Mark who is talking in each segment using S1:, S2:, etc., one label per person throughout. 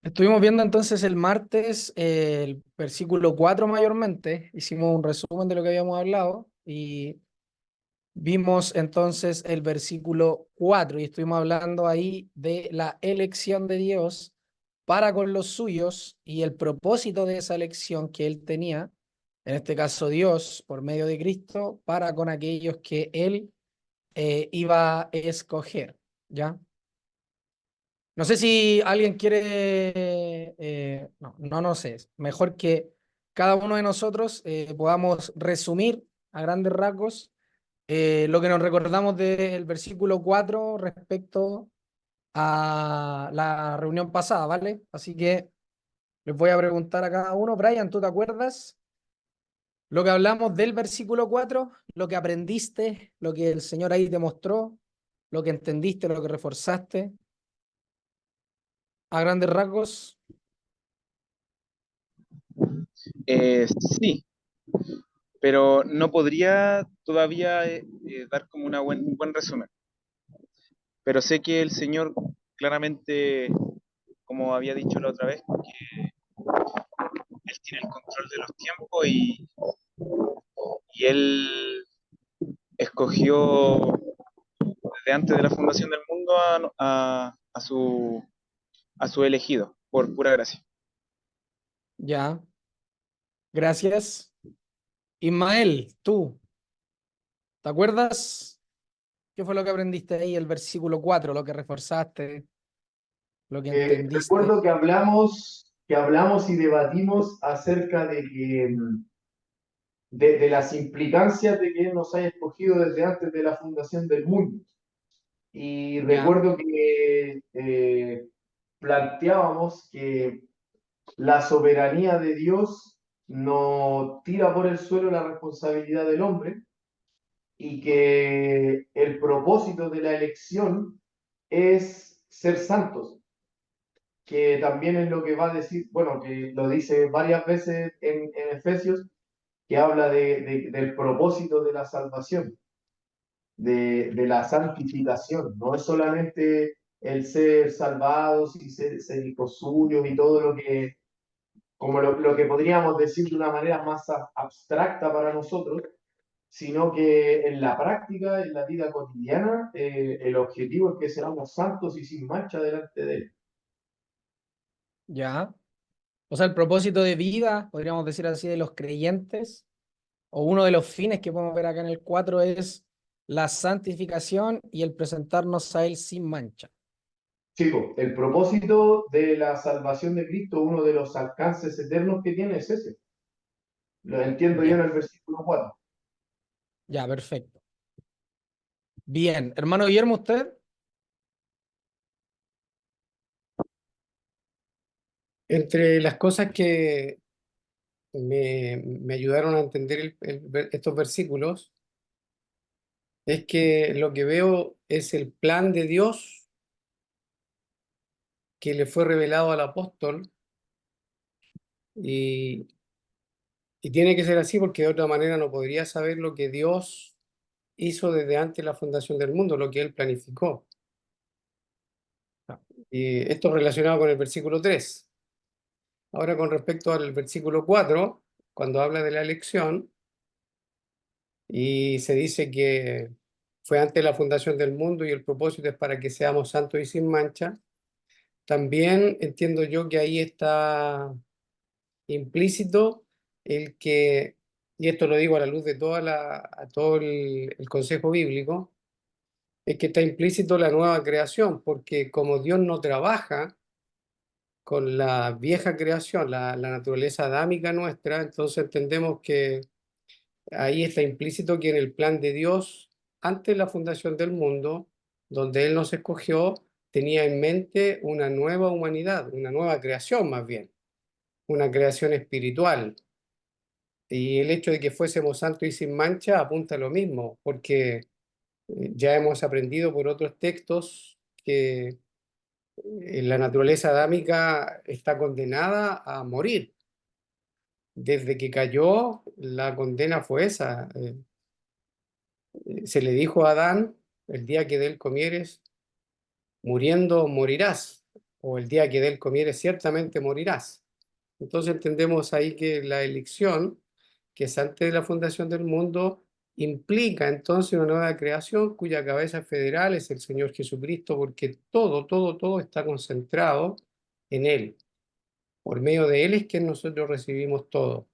S1: Estuvimos viendo entonces el martes el versículo 4 mayormente, hicimos un resumen de lo que habíamos hablado y vimos entonces el versículo 4 y estuvimos hablando ahí de la elección de Dios para con los suyos y el propósito de esa elección que él tenía, en este caso Dios por medio de Cristo, para con aquellos que él iba a escoger, ¿ya? No sé si alguien quiere, no sé, mejor que cada uno de nosotros podamos resumir a grandes rasgos lo que nos recordamos del versículo 4 respecto a la reunión pasada, ¿vale? Así que les voy a preguntar a cada uno. Brian, ¿tú te acuerdas lo que hablamos del versículo 4? Lo que aprendiste, lo que el Señor ahí te mostró, lo que entendiste, lo que reforzaste a grandes rasgos.
S2: Sí, pero no podría todavía dar como un buen resumen. Pero sé que el Señor claramente, como había dicho la otra vez, que Él tiene el control de los tiempos y Él escogió desde antes de la fundación del mundo a su elegido, por pura gracia.
S1: Ya, gracias. Ismael, tú, ¿te acuerdas qué fue lo que aprendiste ahí, el versículo 4, lo que reforzaste, lo que entendiste?
S3: Recuerdo que hablamos y debatimos acerca de las implicancias de que Él nos haya escogido desde antes de la fundación del mundo. Y
S1: Ya,
S3: recuerdo que planteábamos que la soberanía de Dios no tira por el suelo la responsabilidad del hombre y que el propósito de la elección es ser santos, que también es lo que va a decir, bueno, que lo dice varias veces en Efesios, que habla del propósito de la salvación, de la santificación. No es solamente el ser salvados y ser hijos suyos y todo lo que, como lo que podríamos decir de una manera más abstracta para nosotros, sino que en la práctica, en la vida cotidiana, el objetivo es que seamos santos y sin mancha delante de Él.
S1: ya. O sea, el propósito de vida, podríamos decir así, de los creyentes, o uno de los fines que podemos ver acá en el 4 es la santificación y el presentarnos a Él sin mancha.
S3: Chicos, el propósito de la salvación de Cristo, uno de los alcances eternos que tiene es ese. Lo entiendo yo en
S1: Ya,
S3: el versículo 4.
S1: ya, perfecto. Bien, hermano Guillermo, ¿usted?
S4: Entre las cosas que me ayudaron a entender estos versículos es que lo que veo es el plan de Dios que le fue revelado al apóstol y, y tiene que ser así porque de otra manera no podría saber lo que Dios hizo desde antes de la fundación del mundo, lo que él planificó. Y esto relacionado con el versículo 3. Ahora con respecto al versículo 4, cuando habla de la elección, y se dice que fue antes de la fundación del mundo y el propósito es para que seamos santos y sin mancha. También entiendo yo que ahí está implícito el que, y esto lo digo a la luz de a todo el consejo bíblico, es que está implícito la nueva creación, porque como Dios no trabaja con la vieja creación, la naturaleza adámica nuestra, entonces entendemos que ahí está implícito que en el plan de Dios, antes de la fundación del mundo, donde Él nos escogió, tenía en mente una nueva humanidad, una nueva creación más bien, una creación espiritual. Y el hecho de que fuésemos santos y sin mancha apunta a lo mismo, porque ya hemos aprendido por otros textos que la naturaleza adámica está condenada a morir. Desde que cayó, la condena fue esa. Se le dijo a Adán, el día que de él comieres, muriendo morirás. o el día que de él comieres, ciertamente morirás. Entonces entendemos ahí que la elección, que es antes de la fundación del mundo, implica entonces una nueva creación cuya cabeza federal es el Señor Jesucristo, porque todo está concentrado en Él. Por medio de Él es que nosotros recibimos todo.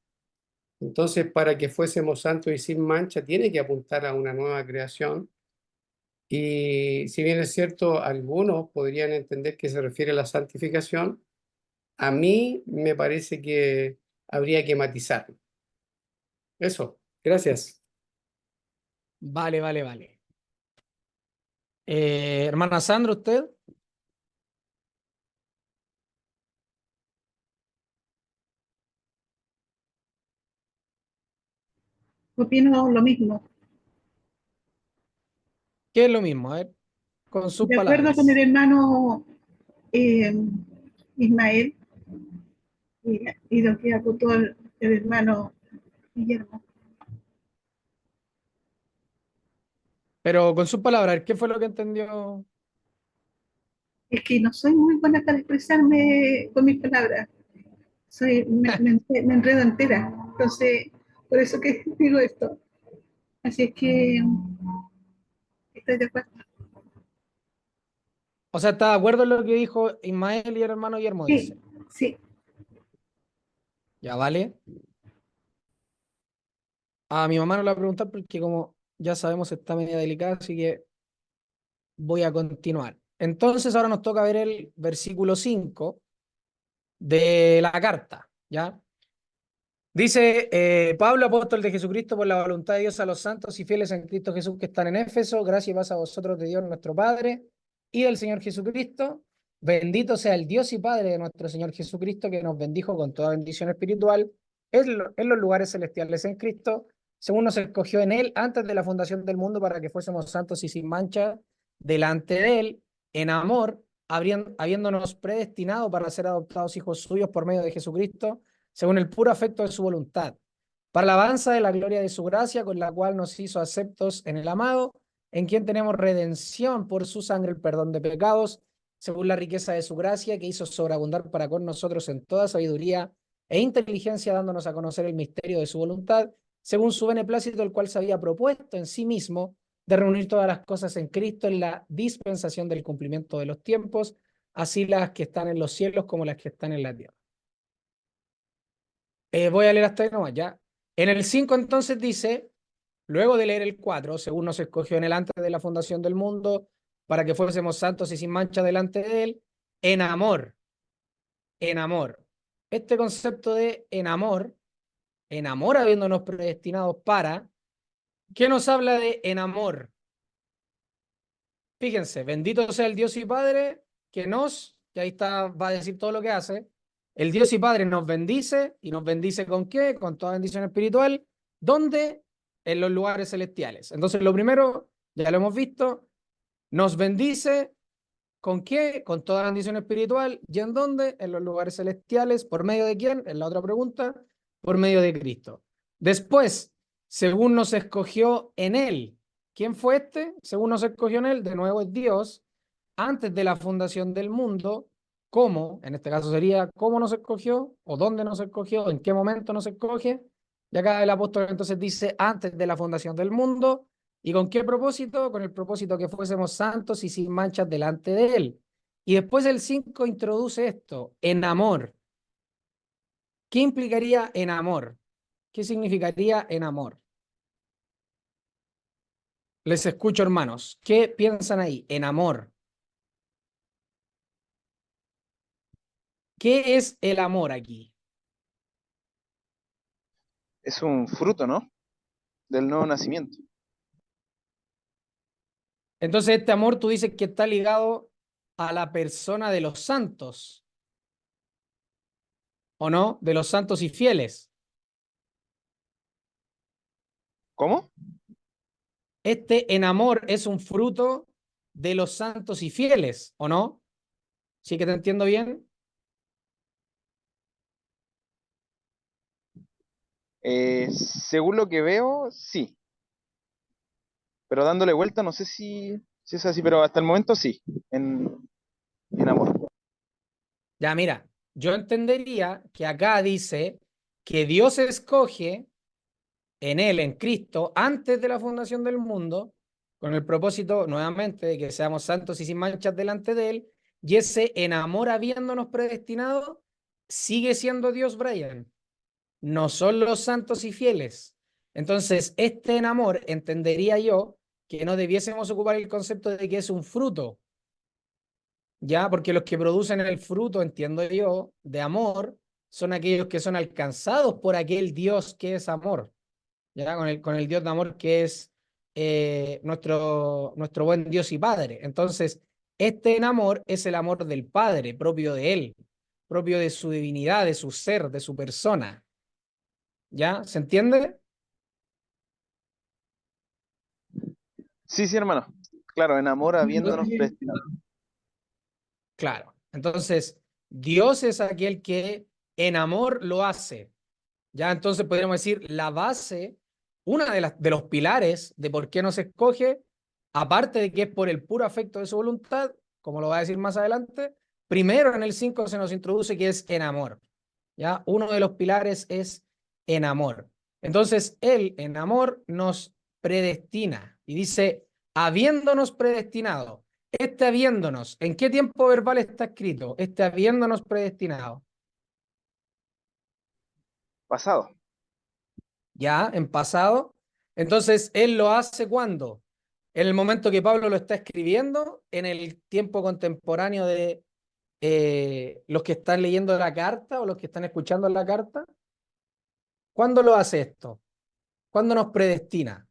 S4: Entonces, para que fuésemos santos y sin mancha, tiene que apuntar a una nueva creación. Y si bien es cierto, algunos podrían entender que se refiere a la santificación, a mí me parece que habría que matizarlo. Eso, gracias.
S1: Vale, vale, vale. Hermana Sandra, ¿usted?
S5: Opino lo mismo.
S1: ¿Qué es lo mismo? A ver, con sus
S5: De acuerdo con el
S1: palabras.
S5: hermano Ismael y lo que acotó el hermano Guillermo.
S1: Pero con sus palabras, ¿qué fue lo que entendió?
S5: Es que no soy muy buena para expresarme con mis palabras. Me enredo entera. Entonces, por eso que digo esto. Así es que estoy de acuerdo.
S1: O sea, ¿está de acuerdo en lo que dijo Ismael y el hermano Guillermo?
S5: Sí,
S1: Dice.
S5: sí.
S1: Ya, vale. A mi mamá no la voy a preguntar porque como ya sabemos está media delicada, así que voy a continuar. Entonces ahora nos toca ver el versículo 5 de la carta, ¿ya? Dice Pablo, apóstol de Jesucristo, por la voluntad de Dios a los santos y fieles en Cristo Jesús que están en Éfeso, gracias y paz a vosotros de Dios nuestro Padre y del Señor Jesucristo. Bendito sea el Dios y Padre de nuestro Señor Jesucristo, que nos bendijo con toda bendición espiritual en los lugares celestiales en Cristo, según nos escogió en Él antes de la fundación del mundo para que fuésemos santos y sin mancha delante de Él, en amor, habiéndonos predestinado para ser adoptados hijos suyos por medio de Jesucristo según el puro afecto de su voluntad, para la alabanza de la gloria de su gracia, con la cual nos hizo aceptos en el amado, en quien tenemos redención por su sangre, el perdón de pecados, según la riqueza de su gracia, que hizo sobreabundar para con nosotros en toda sabiduría e inteligencia, dándonos a conocer el misterio de su voluntad, según su beneplácito, el cual se había propuesto en sí mismo de reunir todas las cosas en Cristo en la dispensación del cumplimiento de los tiempos, así las que están en los cielos como las que están en la tierra. Voy a leer hasta ahí nomás, ya. En el 5 entonces dice, luego de leer el 4, según nos escogió en el antes de la fundación del mundo, para que fuésemos santos y sin mancha delante de él, en amor, en amor. Este concepto de en amor habiéndonos predestinados para, ¿qué nos habla de en amor? Fíjense, bendito sea el Dios y Padre que ahí está, va a decir todo lo que hace. El Dios y Padre nos bendice, y nos bendice ¿con qué? Con toda bendición espiritual. ¿Dónde? En los lugares celestiales. Entonces, lo primero, ya lo hemos visto, nos bendice ¿con qué? Con toda bendición espiritual. ¿Y en dónde? En los lugares celestiales. ¿Por medio de quién? Es la otra pregunta. Por medio de Cristo. Después, según nos escogió en Él. ¿Quién fue este? Según nos escogió en Él, de nuevo es Dios, antes de la fundación del mundo. ¿Cómo? En este caso sería cómo nos escogió, o dónde nos escogió, en qué momento nos escoge. Y acá el apóstol entonces dice antes de la fundación del mundo. ¿Y con qué propósito? Con el propósito que fuésemos santos y sin manchas delante de Él. Y después el 5 introduce esto, en amor. ¿Qué implicaría en amor? ¿Qué significaría en amor? Les escucho, hermanos. ¿Qué piensan ahí? En amor. ¿Qué es el amor aquí?
S2: Es un fruto, ¿no? Del nuevo nacimiento.
S1: Entonces, este amor tú dices que está ligado a la persona de los santos, ¿o no? De los santos y fieles.
S2: ¿Cómo?
S1: Este en amor es un fruto de los santos y fieles, ¿o no? ¿Sí que te entiendo bien?
S2: Según lo que veo, sí. Pero dándole vuelta, no sé si es así, pero hasta el momento sí. En amor.
S1: Ya, mira, yo entendería que acá dice que Dios escoge en Él, en Cristo, antes de la fundación del mundo, con el propósito, nuevamente, de que seamos santos y sin manchas delante de Él, y ese en amor habiéndonos predestinado, sigue siendo Dios, Brian. No son los santos y fieles. Entonces, este en amor, entendería yo que no debiésemos ocupar el concepto de que es un fruto, ¿ya? Porque los que producen el fruto, entiendo yo, de amor, son aquellos que son alcanzados por aquel Dios que es amor, ¿ya? Con el Dios de amor que es nuestro buen Dios y Padre. Entonces, este en amor es el amor del Padre, propio de Él, propio de su divinidad, de su ser, de su persona, ¿ya? ¿Se entiende?
S2: Sí, sí, hermano. Claro, en amor habiéndonos
S3: Sí,
S2: predestinado.
S1: Claro. Entonces, Dios es aquel que en amor lo hace. Ya entonces podríamos decir la base, una de los pilares de por qué nos escoge, aparte de que es por el puro afecto de su voluntad, como lo va a decir más adelante, primero en el 5 se nos introduce que es en amor. Ya, uno de los pilares es en amor. Entonces, Él en amor nos predestina y dice, habiéndonos predestinado. Este habiéndonos, ¿en qué tiempo verbal está escrito? Este habiéndonos predestinado.
S2: Pasado.
S1: Ya, en pasado. Entonces, Él lo hace ¿cuándo? En el momento que Pablo lo está escribiendo, en el tiempo contemporáneo de los que están leyendo la carta o los que están escuchando la carta. ¿Cuándo lo hace esto? ¿Cuándo nos predestina?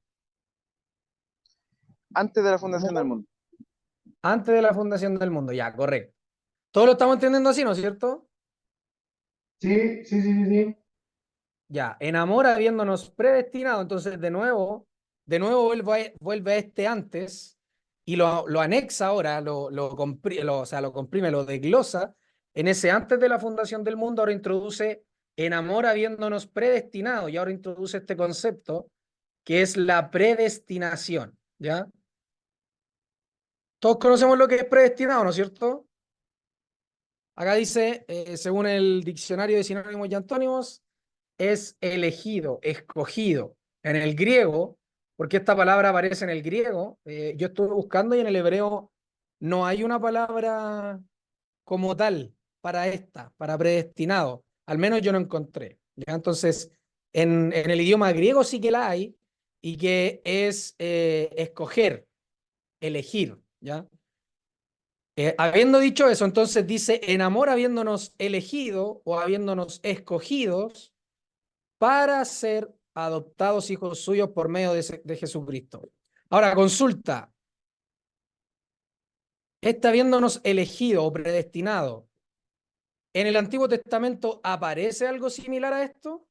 S2: Antes de la fundación del mundo.
S1: Antes de la fundación del mundo, ya, correcto. Todos lo estamos entendiendo así, ¿no es cierto?
S3: sí, sí, sí, sí, sí.
S1: Ya, en amor habiéndonos predestinado, entonces de nuevo vuelve a este antes y lo anexa ahora, o sea, lo comprime, lo desglosa. En ese antes de la fundación del mundo, ahora introduce en amor habiéndonos predestinado y ahora introduce este concepto que es la predestinación, ¿ya? Todos conocemos lo que es predestinado, ¿no es cierto? Acá dice, según el diccionario de sinónimos y antónimos, es elegido, escogido. En el griego, porque esta palabra aparece en el griego, yo estuve buscando y en el hebreo no hay una palabra como tal para predestinado. Al menos yo no encontré. ¿Ya? Entonces, en el idioma griego sí que la hay y que es escoger, elegir, ¿ya? Habiendo dicho eso, entonces dice, en amor habiéndonos elegido o habiéndonos escogidos para ser adoptados hijos suyos por medio de Jesucristo. Ahora, consulta, este habiéndonos elegido o predestinado, ¿en el Antiguo Testamento aparece algo similar a esto?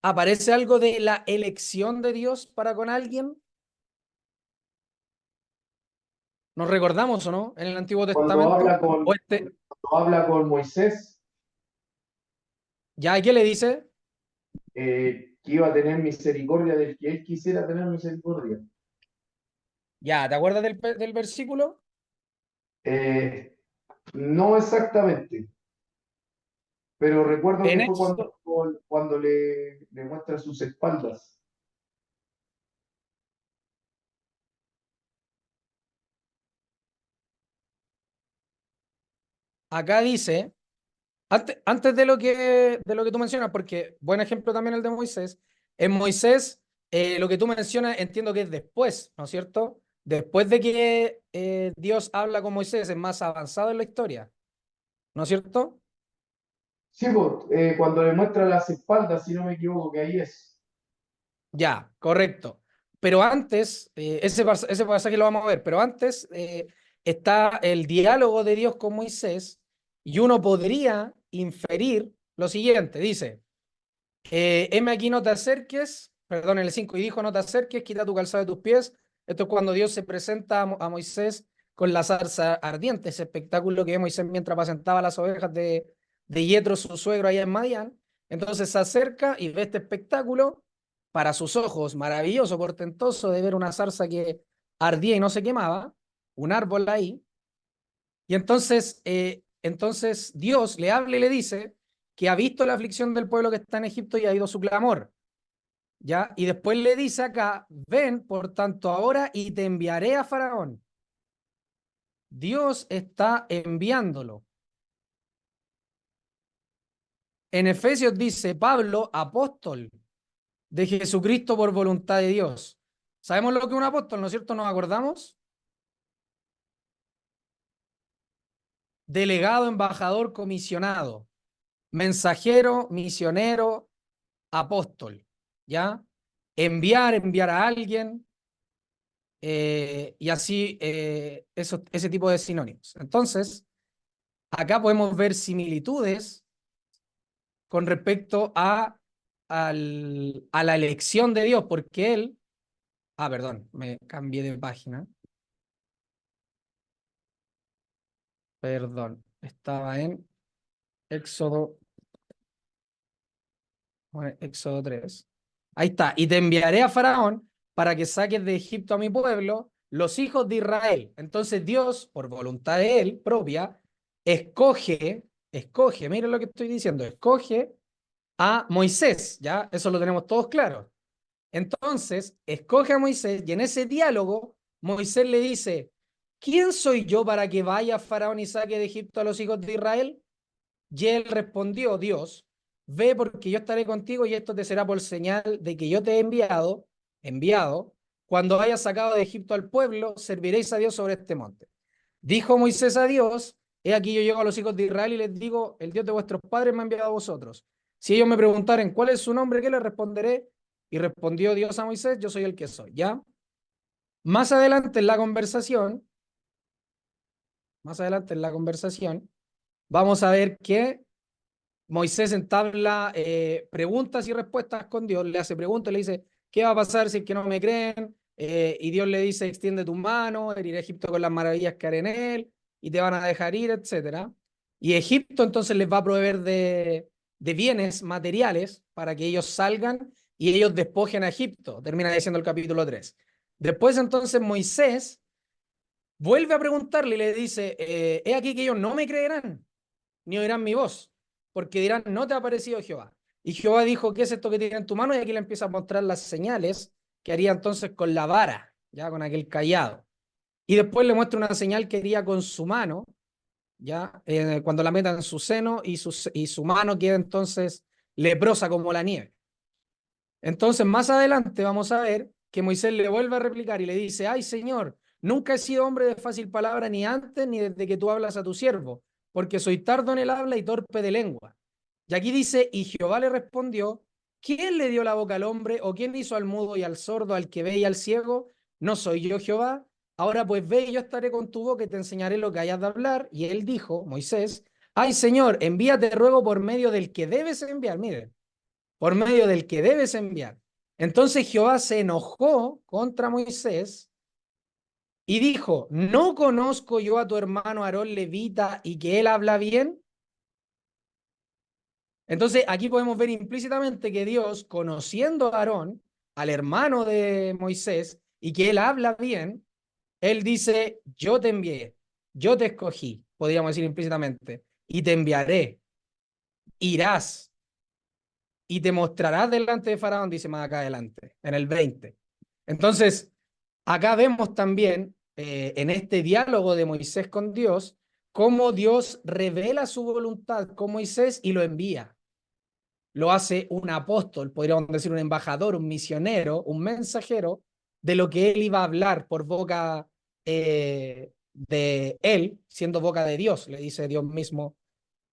S1: ¿Aparece algo de la elección de Dios para con alguien? ¿Nos recordamos o no? En el Antiguo
S3: Cuando
S1: Testamento. O este,
S3: habla con Moisés,
S1: ¿ya? ¿Y qué le dice?
S3: que iba a tener misericordia del que él quisiera tener misericordia.
S1: Ya, ¿te acuerdas del versículo?
S3: Eh, no exactamente, pero recuerdo
S1: En
S3: que fue
S1: Éxodo,
S3: cuando le muestra sus espaldas.
S1: acá dice, antes de lo que tú mencionas, porque buen ejemplo también el de Moisés, en Moisés lo que tú mencionas entiendo que es después, ¿no es cierto? Después de que Dios habla con Moisés, es más avanzado en la historia, ¿no es cierto?
S3: Sí, pues, cuando le muestra las espaldas, si no me equivoco, que ahí es.
S1: Ya, correcto. Pero antes, ese pasaje lo vamos a ver, pero antes está el diálogo de Dios con Moisés y uno podría inferir lo siguiente, dice, heme aquí no te acerques, perdón, en el 5 y dijo no te acerques, quita tu calzado de tus pies. Esto es cuando Dios se presenta a Moisés con la zarza ardiente, ese espectáculo que ve Moisés mientras apacentaba las ovejas de Yetro, su suegro, allá en Madián. Entonces se acerca y ve este espectáculo para sus ojos, maravilloso, portentoso de ver una zarza que ardía y no se quemaba, un árbol ahí, Y entonces Dios le habla y le dice que ha visto la aflicción del pueblo que está en Egipto y ha oído su clamor. ¿Ya? Y después le dice acá, ven, por tanto, ahora y te enviaré a Faraón. Dios está enviándolo. En Efesios dice Pablo, apóstol de Jesucristo por voluntad de Dios. ¿Sabemos lo que es un apóstol, no es cierto? ¿Nos acordamos? Delegado, embajador, comisionado, mensajero, misionero, apóstol, ¿ya? Enviar a alguien, y así ese tipo de sinónimos. Entonces, acá podemos ver similitudes con respecto a la elección de Dios, porque Él, perdón, me cambié de página, perdón, estaba en Éxodo, Éxodo 3. Ahí está, y te enviaré a Faraón para que saques de Egipto a mi pueblo, los hijos de Israel. Entonces Dios, por voluntad de Él propia, escoge, miren lo que estoy diciendo, escoge a Moisés, ¿ya? Eso lo tenemos todos claro. Entonces, escoge a Moisés y en ese diálogo, Moisés le dice, ¿quién soy yo para que vaya Faraón y saque de Egipto a los hijos de Israel? Y él respondió, Dios, ve porque yo estaré contigo y esto te será por señal de que yo te he enviado, cuando hayas sacado de Egipto al pueblo, serviréis a Dios sobre este monte. Dijo Moisés a Dios, he aquí yo llego a los hijos de Israel y les digo, el Dios de vuestros padres me ha enviado a vosotros. Si ellos me preguntaren cuál es su nombre, ¿qué les responderé? Y respondió Dios a Moisés, yo soy el que soy, ¿ya? Más adelante en la conversación, vamos a ver que Moisés entabla preguntas y respuestas con Dios, le hace preguntas, le dice, ¿qué va a pasar si es que no me creen? Y Dios le dice, extiende tu mano, heriré a Egipto con las maravillas que haré en él, y te van a dejar ir, etc. Y Egipto entonces les va a proveer de bienes materiales para que ellos salgan y ellos despojen a Egipto, termina diciendo el capítulo 3. Después entonces Moisés vuelve a preguntarle y le dice, he aquí que ellos no me creerán, ni oirán mi voz, porque dirán, no te ha parecido Jehová. Y Jehová dijo, ¿qué es esto que tiene en tu mano? Y aquí le empieza a mostrar las señales que haría entonces con la vara, ya con aquel cayado. Y después le muestra una señal que haría con su mano, ya cuando la meta en su seno y su mano queda entonces leprosa como la nieve. Entonces, más adelante vamos a ver que Moisés le vuelve a replicar y le dice, ay, Señor, nunca he sido hombre de fácil palabra ni antes ni desde que tú hablas a tu siervo, porque soy tardo en el habla y torpe de lengua. Y aquí dice, y Jehová le respondió, ¿quién le dio la boca al hombre o quién hizo al mudo y al sordo, al que ve y al ciego? ¿No soy yo Jehová? Ahora pues ve y yo estaré con tu boca y te enseñaré lo que hayas de hablar. Y él dijo, Moisés, ay, Señor, envíate ruego por medio del que debes enviar. Mire, por medio del que debes enviar. Entonces Jehová se enojó contra Moisés y dijo, ¿no conozco yo a tu hermano Aarón levita y que él habla bien? Entonces aquí podemos ver implícitamente que Dios, conociendo a Aarón, al hermano de Moisés, y que él habla bien, él dice, yo te envié, yo te escogí, podríamos decir implícitamente, y te enviaré, irás, y te mostrarás delante de Faraón, dice más acá adelante, en el 20. Entonces, acá vemos también en este diálogo de Moisés con Dios, cómo Dios revela su voluntad con Moisés y lo envía. Lo hace un apóstol, podríamos decir un embajador, un misionero, un mensajero de lo que él iba a hablar por boca de él, siendo boca de Dios, le dice Dios mismo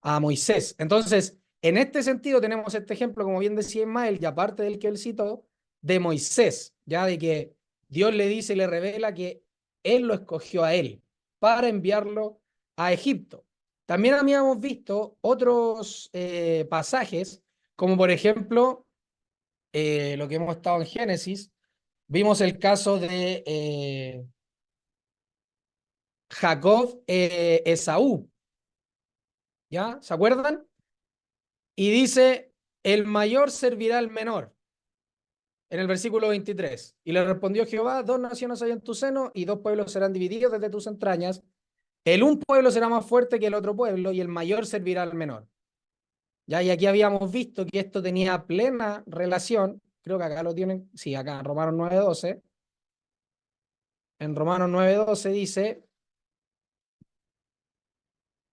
S1: a Moisés. Entonces, en este sentido tenemos este ejemplo, como bien decía Ismael, y aparte del que él citó, de Moisés, ya de que Dios le dice y le revela que él lo escogió a él para enviarlo a Egipto. También habíamos visto otros pasajes, como por ejemplo lo que hemos estado en Génesis, vimos el caso de Jacob, Esaú, ¿ya? ¿Se acuerdan? Y dice, el mayor servirá al menor, en el versículo 23. Y le respondió Jehová, dos naciones hay en tu seno, y dos pueblos serán divididos desde tus entrañas. el un pueblo será más fuerte que el otro pueblo y el mayor servirá al menor. ¿Ya? Y aquí habíamos visto que esto tenía plena relación, creo que acá lo tienen, sí, acá en Romanos 9:12. En Romanos 9:12 dice,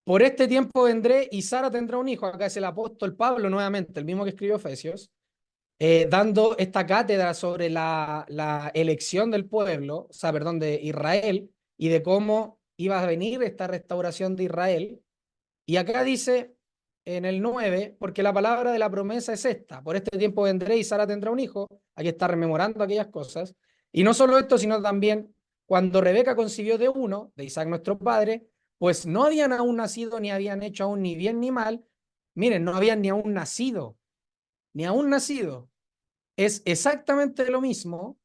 S1: por este tiempo vendré y Sara tendrá un hijo. Acá es el apóstol Pablo nuevamente, el mismo que escribió Efesios, dando esta cátedra sobre la elección del pueblo, o sea, perdón, de Israel, y de cómo iba a venir esta restauración de Israel. Y acá dice en el 9, porque la palabra de la promesa es esta, por este tiempo vendré y Sara tendrá un hijo. Aquí está rememorando aquellas cosas. Y no solo esto, sino también cuando Rebeca concibió de uno, de Isaac nuestro padre, pues no habían aún nacido, ni habían hecho aún ni bien ni mal. Miren, no habían ni aún nacido, ni aún nacido. Es exactamente lo mismo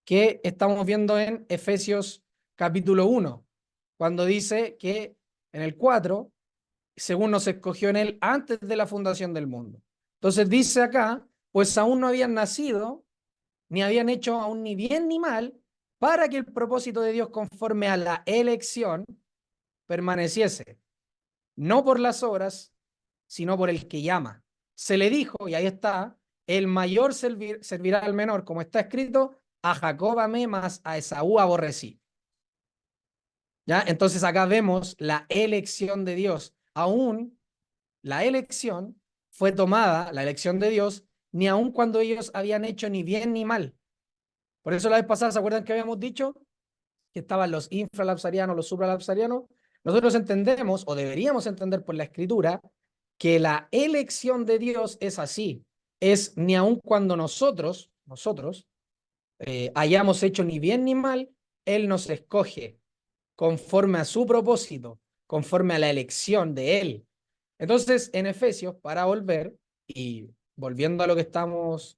S1: que estamos viendo en Efesios capítulo 1, cuando dice que en el 4, según nos escogió en él antes de la fundación del mundo. Entonces dice acá, pues aún no habían nacido, ni habían hecho aún ni bien ni mal, para que el propósito de Dios conforme a la elección permaneciese, no por las obras, sino por el que llama. Se le dijo, y ahí está, el mayor servirá al menor, como está escrito, a Jacob amé, mas a Esaú aborrecí. ¿Ya? Entonces acá vemos la elección de Dios. Aún la elección fue tomada, la elección de Dios, ni aun cuando ellos habían hecho ni bien ni mal. Por eso la vez pasada, ¿se acuerdan que habíamos dicho? Que estaban los infralapsarianos, los supralapsarianos. Nosotros entendemos, o deberíamos entender por la Escritura, que la elección de Dios es así. Es ni aun cuando nosotros hayamos hecho ni bien ni mal, Él nos escoge conforme a su propósito, conforme a la elección de Él. Entonces, en Efesios, para volver, y volviendo a lo que estamos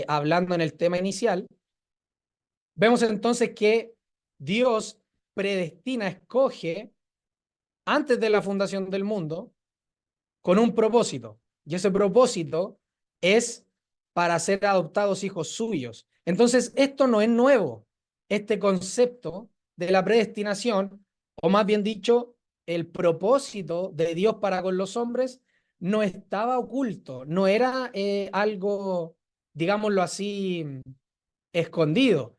S1: hablando en el tema inicial, vemos entonces que Dios predestina, escoge antes de la fundación del mundo con un propósito. Y ese propósito es para ser adoptados hijos suyos. Entonces, esto no es nuevo. Este concepto de la predestinación, o más bien dicho, el propósito de Dios para con los hombres, no estaba oculto, no era algo, digámoslo así, escondido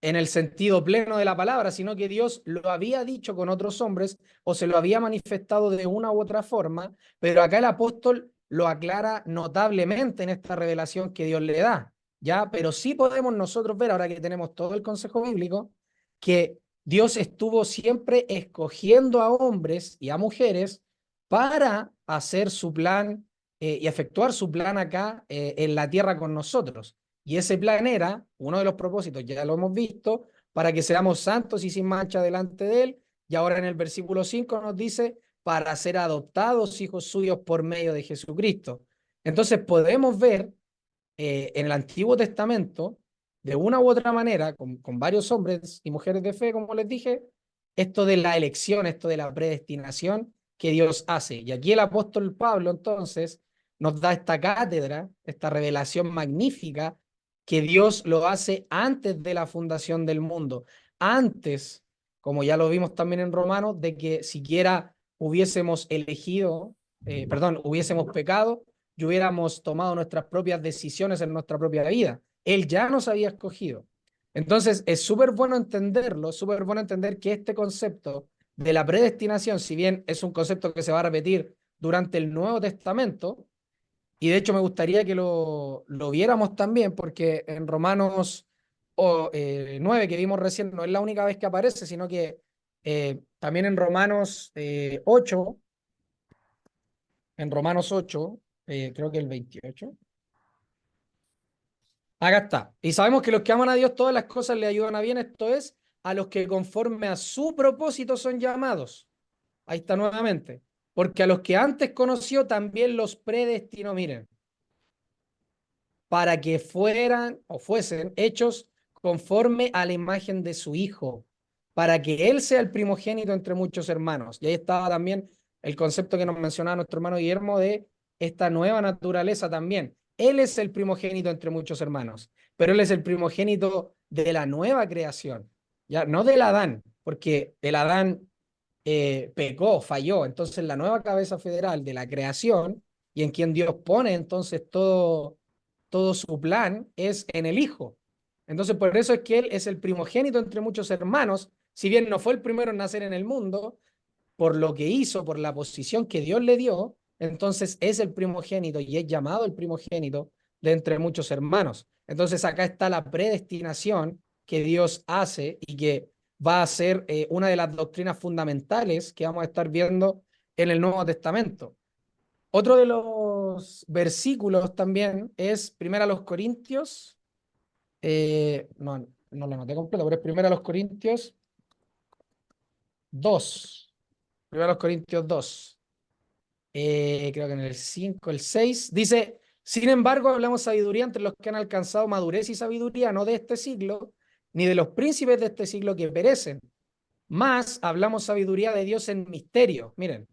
S1: en el sentido pleno de la palabra, sino que Dios lo había dicho con otros hombres o se lo había manifestado de una u otra forma, pero acá el apóstol lo aclara notablemente en esta revelación que Dios le da, ¿ya? Pero sí podemos nosotros ver, ahora que tenemos todo el consejo bíblico, que Dios estuvo siempre escogiendo a hombres y a mujeres para hacer su plan y efectuar su plan acá en la tierra con nosotros. Y ese plan era, uno de los propósitos, ya lo hemos visto, para que seamos santos y sin mancha delante de Él. Y ahora en el versículo 5 nos dice, para ser adoptados hijos suyos por medio de Jesucristo. Entonces podemos ver en el Antiguo Testamento, de una u otra manera, con varios hombres y mujeres de fe, como les dije, esto de la elección, esto de la predestinación que Dios hace. Y aquí el apóstol Pablo entonces nos da esta cátedra, esta revelación magnífica, que Dios lo hace antes de la fundación del mundo, antes, como ya lo vimos también en Romanos, de que siquiera hubiésemos elegido, hubiésemos pecado y hubiéramos tomado nuestras propias decisiones en nuestra propia vida. Él ya nos había escogido. Entonces, es súper bueno entenderlo, súper bueno entender que este concepto de la predestinación, si bien es un concepto que se va a repetir durante el Nuevo Testamento, y de hecho me gustaría que lo viéramos también, porque en Romanos 9, que vimos recién, no es la única vez que aparece, sino que también en Romanos 8, creo que el 28. Acá está. Y sabemos que los que aman a Dios, todas las cosas le ayudan a bien, esto es, a los que conforme a su propósito son llamados. Ahí está nuevamente. Porque a los que antes conoció también los predestinó, miren, para que fueran o fuesen hechos conforme a la imagen de su Hijo, para que Él sea el primogénito entre muchos hermanos. Y ahí estaba también el concepto que nos mencionaba nuestro hermano Guillermo de esta nueva naturaleza también. Él es el primogénito entre muchos hermanos, pero Él es el primogénito de la nueva creación. ya no del Adán, porque el Adán pecó, falló. Entonces la nueva cabeza federal de la creación y en quien Dios pone entonces todo su plan es en el Hijo. Entonces por eso es que Él es el primogénito entre muchos hermanos, si bien no fue el primero en nacer en el mundo, por lo que hizo, por la posición que Dios le dio, entonces es el primogénito y es llamado el primogénito de entre muchos hermanos. Entonces acá está la predestinación que Dios hace y que va a ser una de las doctrinas fundamentales que vamos a estar viendo en el Nuevo Testamento. Otro de los versículos también es 1 Corintios, no lo noté completo, pero es 1 Corintios 2. 1 Corintios 2. Creo que en el 5 el 6 dice, sin embargo, hablamos sabiduría entre los que han alcanzado madurez y sabiduría, no de este siglo, ni de los príncipes de este siglo que perecen, más hablamos sabiduría de Dios en misterio, miren,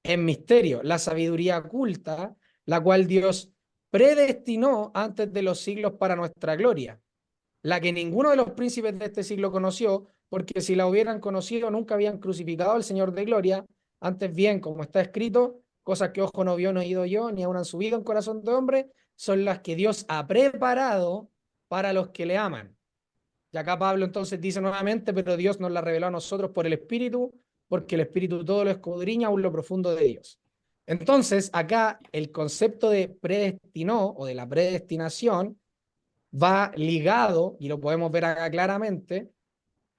S1: en misterio, la sabiduría oculta, la cual Dios predestinó antes de los siglos para nuestra gloria, la que ninguno de los príncipes de este siglo conoció, porque si la hubieran conocido nunca habían crucificado al Señor de gloria, antes bien, como está escrito, cosas que ojo no vio, no oído yo, ni aún han subido en corazón de hombre, son las que Dios ha preparado para los que le aman. Y acá Pablo entonces dice nuevamente, pero Dios nos la reveló a nosotros por el Espíritu, porque el Espíritu todo lo escudriña aún lo profundo de Dios. Entonces, acá el concepto de predestinó o de la predestinación va ligado, y lo podemos ver acá claramente,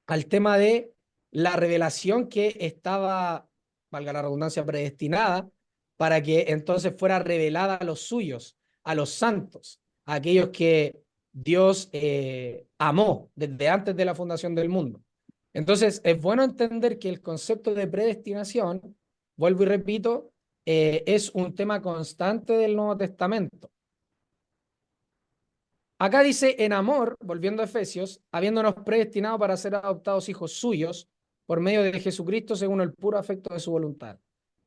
S1: al tema de la revelación que estaba, valga la redundancia, predestinada para que entonces fuera revelada a los suyos, a los santos, a aquellos que Dios amó desde antes de la fundación del mundo. Entonces, es bueno entender que el concepto de predestinación, vuelvo y repito, es un tema constante del Nuevo Testamento. Acá dice, en amor, volviendo a Efesios, habiéndonos predestinado para ser adoptados hijos suyos por medio de Jesucristo según el puro afecto de su voluntad.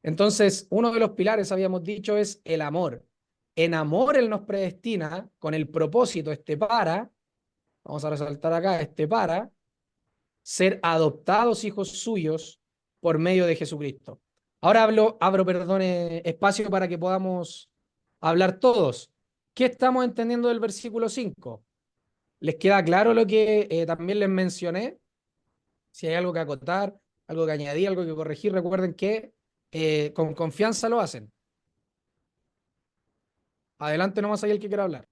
S1: Entonces, uno de los pilares, habíamos dicho, es el amor. En amor Él nos predestina con el propósito, vamos a resaltar acá, para ser adoptados hijos suyos por medio de Jesucristo. Ahora abro, perdón, espacio para que podamos hablar todos. ¿Qué estamos entendiendo del versículo 5? ¿Les queda claro lo que también les mencioné? Si hay algo que acotar, algo que añadir, algo que corregir, recuerden que con confianza lo hacen. Adelante nomás ahí el que quiera hablar.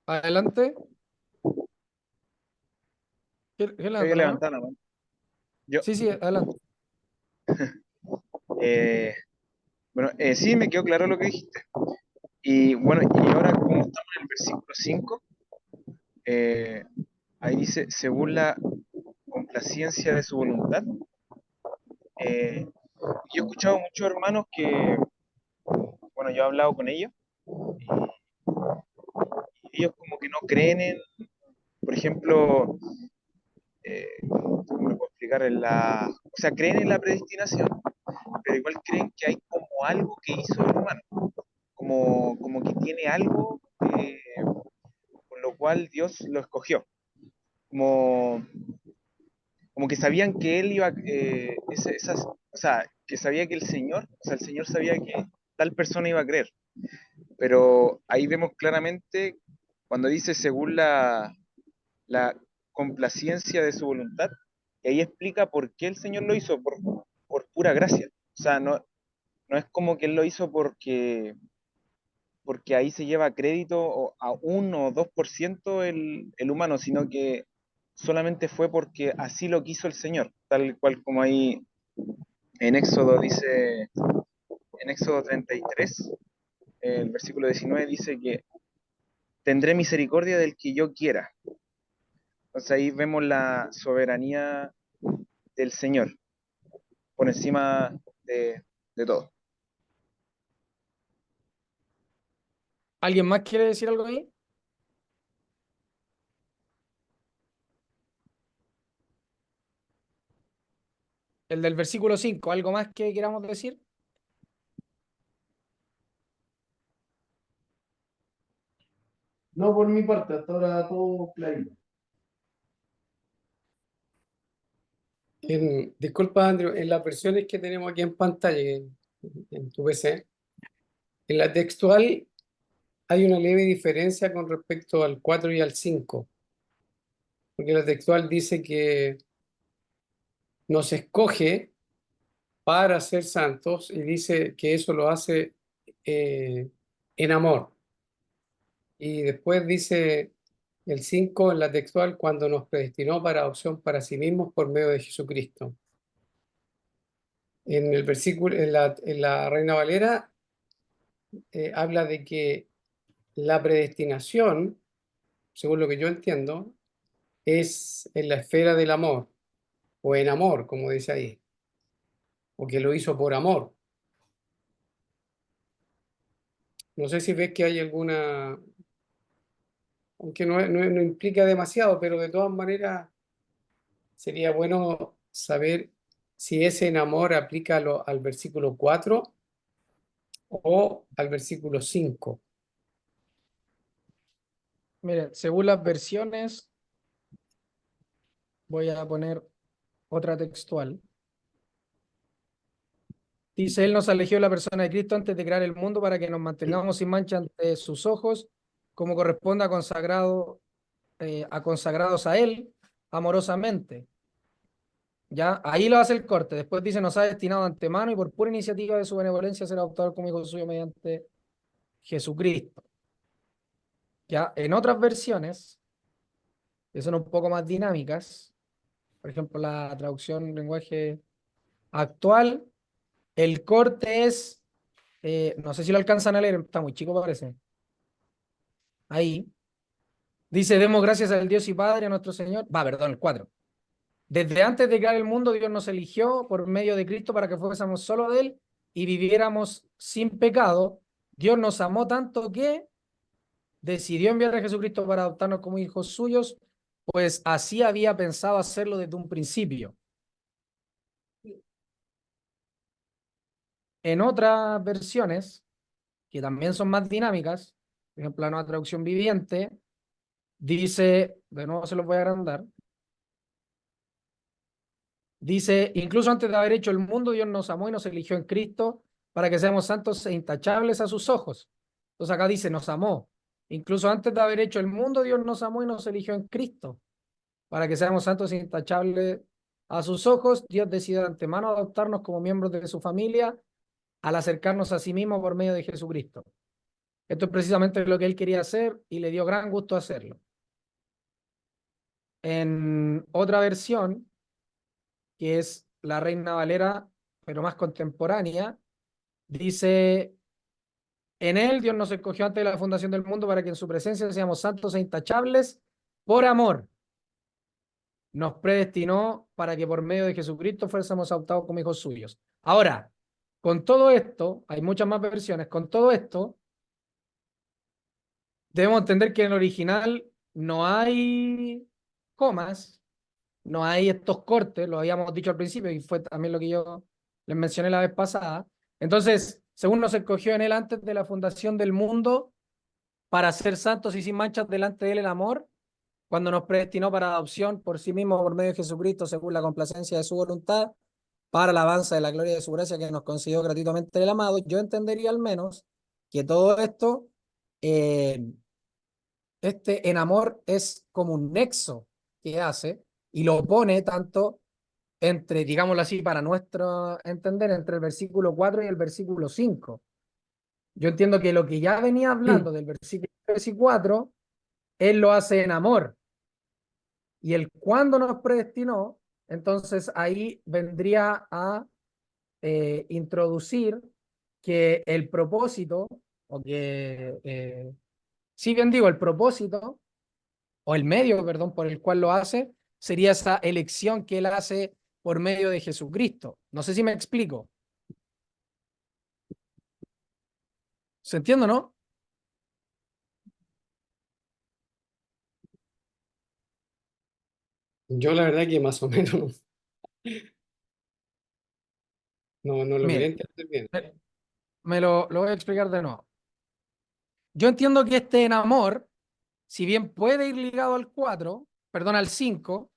S1: Adelante. ¿Quién
S2: Yo
S1: levanta
S2: había
S1: la mano?
S2: levantado la mano. Yo,
S1: Sí, sí, adelante.
S2: eh, bueno, sí, me quedó claro lo que dijiste. Y bueno, y ahora como estamos en el versículo 5, eh, ahí dice, según la complacencia de su voluntad. Yo he escuchado muchos hermanos que, bueno, yo he hablado con ellos, y ellos como que no creen en, por ejemplo, ¿cómo lo puedo explicar? O sea, creen en la predestinación, pero igual creen que hay como algo que hizo el hermano, como que tiene algo con lo cual Dios lo escogió, como, como que sabían que él iba, o sea, que sabía que el Señor sabía que tal persona iba a creer, pero ahí vemos claramente cuando dice según la complacencia de su voluntad, y ahí explica por qué el Señor lo hizo, por pura gracia. O sea, no es como que Él lo hizo porque ahí se lleva crédito a 1 o 2% el humano, sino que solamente fue porque así lo quiso el Señor, tal cual como ahí en Éxodo dice, en Éxodo 33, el versículo 19 dice que tendré misericordia del que yo quiera. Entonces ahí vemos la soberanía del Señor por encima de todo.
S1: ¿Alguien más quiere decir algo ahí? El del versículo 5, ¿algo más que queramos decir?
S3: No, por mi parte, hasta ahora todo clarito.
S4: Disculpa, Andrew, en las versiones que tenemos aquí en pantalla, en tu PC, en la textual hay una leve diferencia con respecto al 4 y al 5, porque la textual dice que nos escoge para ser santos y dice que eso lo hace en amor. Y después dice el 5 en la textual, cuando nos predestinó para adopción para sí mismos por medio de Jesucristo. En el versículo, en la Reina Valera, habla de que la predestinación, según lo que yo entiendo, es en la esfera del amor, o en amor, como dice ahí, o que lo hizo por amor. No sé si ves que hay alguna, aunque no implica demasiado, pero de todas maneras sería bueno saber si ese en amor aplica al versículo 4 o al versículo 5.
S1: Miren, según las versiones, voy a poner otra textual. Dice, Él nos eligió la persona de Cristo antes de crear el mundo para que nos mantengamos sin mancha ante sus ojos, como corresponde a consagrados a Él amorosamente. Ya, ahí lo hace el corte. Después dice, nos ha destinado de antemano y por pura iniciativa de su benevolencia ser adoptado como hijo suyo mediante Jesucristo. Ya, en otras versiones, que son un poco más dinámicas, por ejemplo, la traducción en lenguaje actual, el corte es, no sé si lo alcanzan a leer, está muy chico parece. Ahí, dice, demos gracias al Dios y Padre, a nuestro Señor. Va, perdón, el 4. Desde antes de crear el mundo, Dios nos eligió por medio de Cristo para que fuésemos solo de Él y viviéramos sin pecado. Dios nos amó tanto que decidió enviar a Jesucristo para adoptarnos como hijos suyos, pues así había pensado hacerlo desde un principio. En otras versiones, que también son más dinámicas, por ejemplo, la nueva traducción viviente, dice, de nuevo se los voy a agrandar, dice, incluso antes de haber hecho el mundo, Dios nos amó y nos eligió en Cristo para que seamos santos e intachables a sus ojos. Entonces acá dice, nos amó. Incluso antes de haber hecho el mundo, Dios nos amó y nos eligió en Cristo para que seamos santos e intachables a sus ojos. Dios decidió de antemano adoptarnos como miembros de su familia al acercarnos a sí mismo por medio de Jesucristo. Esto es precisamente lo que él quería hacer y le dio gran gusto hacerlo. En otra versión, que es la Reina Valera, pero más contemporánea, dice, en él Dios nos escogió antes de la fundación del mundo para que en su presencia seamos santos e intachables por amor. Nos predestinó para que por medio de Jesucristo fuésemos adoptados como hijos suyos. Ahora, con todo esto, hay muchas más versiones, con todo esto, debemos entender que en el original no hay comas, no hay estos cortes, lo habíamos dicho al principio y fue también lo que yo les mencioné la vez pasada. Entonces, según nos escogió en él antes de la fundación del mundo, para ser santos y sin manchas delante de él el amor, cuando nos predestinó para adopción por sí mismo por medio de Jesucristo, según la complacencia de su voluntad, para la alabanza de la gloria de su gracia que nos concedió gratuitamente el amado. Yo entendería al menos que todo esto, eh, en amor es como un nexo que hace y lo pone tanto entre, digámoslo así, para nuestro entender, entre el versículo 4 y el versículo 5. Yo entiendo que lo que ya venía hablando del versículo 3 y 4, él lo hace en amor. Y el cuando nos predestinó, entonces ahí vendría a introducir que el propósito, o que, si bien digo, el propósito, o el medio, perdón, por el cual lo hace, sería esa elección que él hace por medio de Jesucristo. No sé si me explico. ¿Se entiende, no?
S4: Yo la verdad que más o menos No, no lo quería
S1: Mire,
S4: entender bien.
S1: lo voy a explicar de nuevo. Yo entiendo que este en amor, si bien puede ir ligado al 4, perdón, al 5,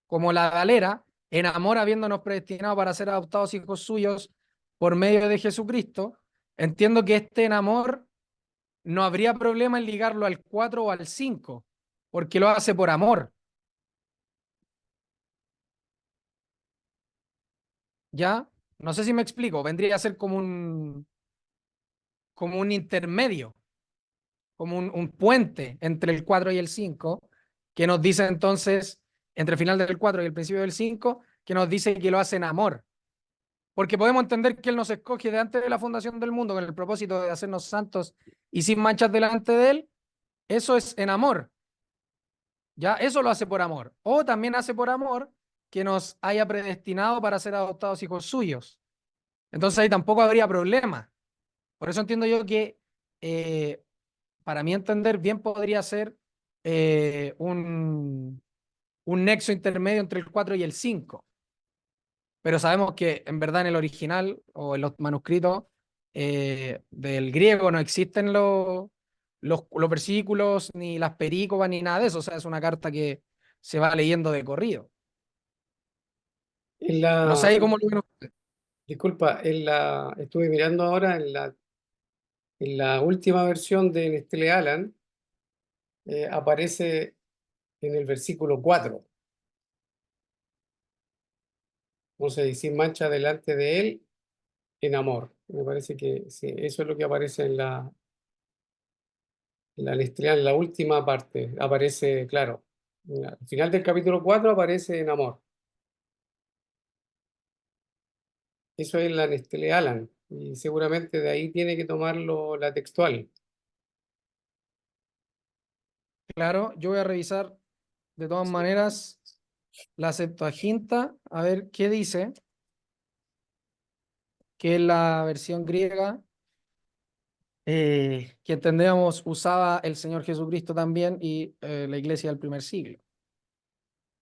S1: como la galera, en amor habiéndonos predestinado para ser adoptados hijos suyos por medio de Jesucristo, entiendo que este en amor no habría problema en ligarlo al 4 o al 5, porque lo hace por amor. ¿Ya? No sé si me explico, vendría a ser como un intermedio, como un puente entre el 4 y el 5, que nos dice entonces, entre el final del 4 y el principio del 5, que nos dice que lo hace en amor. Porque podemos entender que Él nos escoge de antes de la fundación del mundo con el propósito de hacernos santos y sin manchas delante de Él. Eso es en amor. ¿Ya? Eso lo hace por amor. O también hace por amor que nos haya predestinado para ser adoptados hijos suyos. Entonces ahí tampoco habría problema. Por eso entiendo yo que, eh, para mí entender, bien podría ser un nexo intermedio entre el 4 y el 5. Pero sabemos que en verdad en el original o en los manuscritos del griego no existen los versículos, ni las perícopas, ni nada de eso. O sea, es una carta que se va leyendo de corrido.
S4: En
S1: No sé
S4: la,
S1: ahí cómo lo ven ustedes.
S4: disculpa, estuve mirando ahora en la última versión de Nestlé Aland, aparece en el versículo 4. Entonces, y sin mancha delante de él, en amor. Me parece que sí, eso es lo que aparece en la Nestlé Aland, en la última parte. Aparece, claro, al final del capítulo 4 aparece en amor. Eso es la Nestlé Aland. Y seguramente de ahí tiene que tomarlo la textual.
S1: Claro, yo voy a revisar de todas maneras la Septuaginta, a ver qué dice, que es la versión griega que entendemos usaba el Señor Jesucristo también y la iglesia del primer siglo.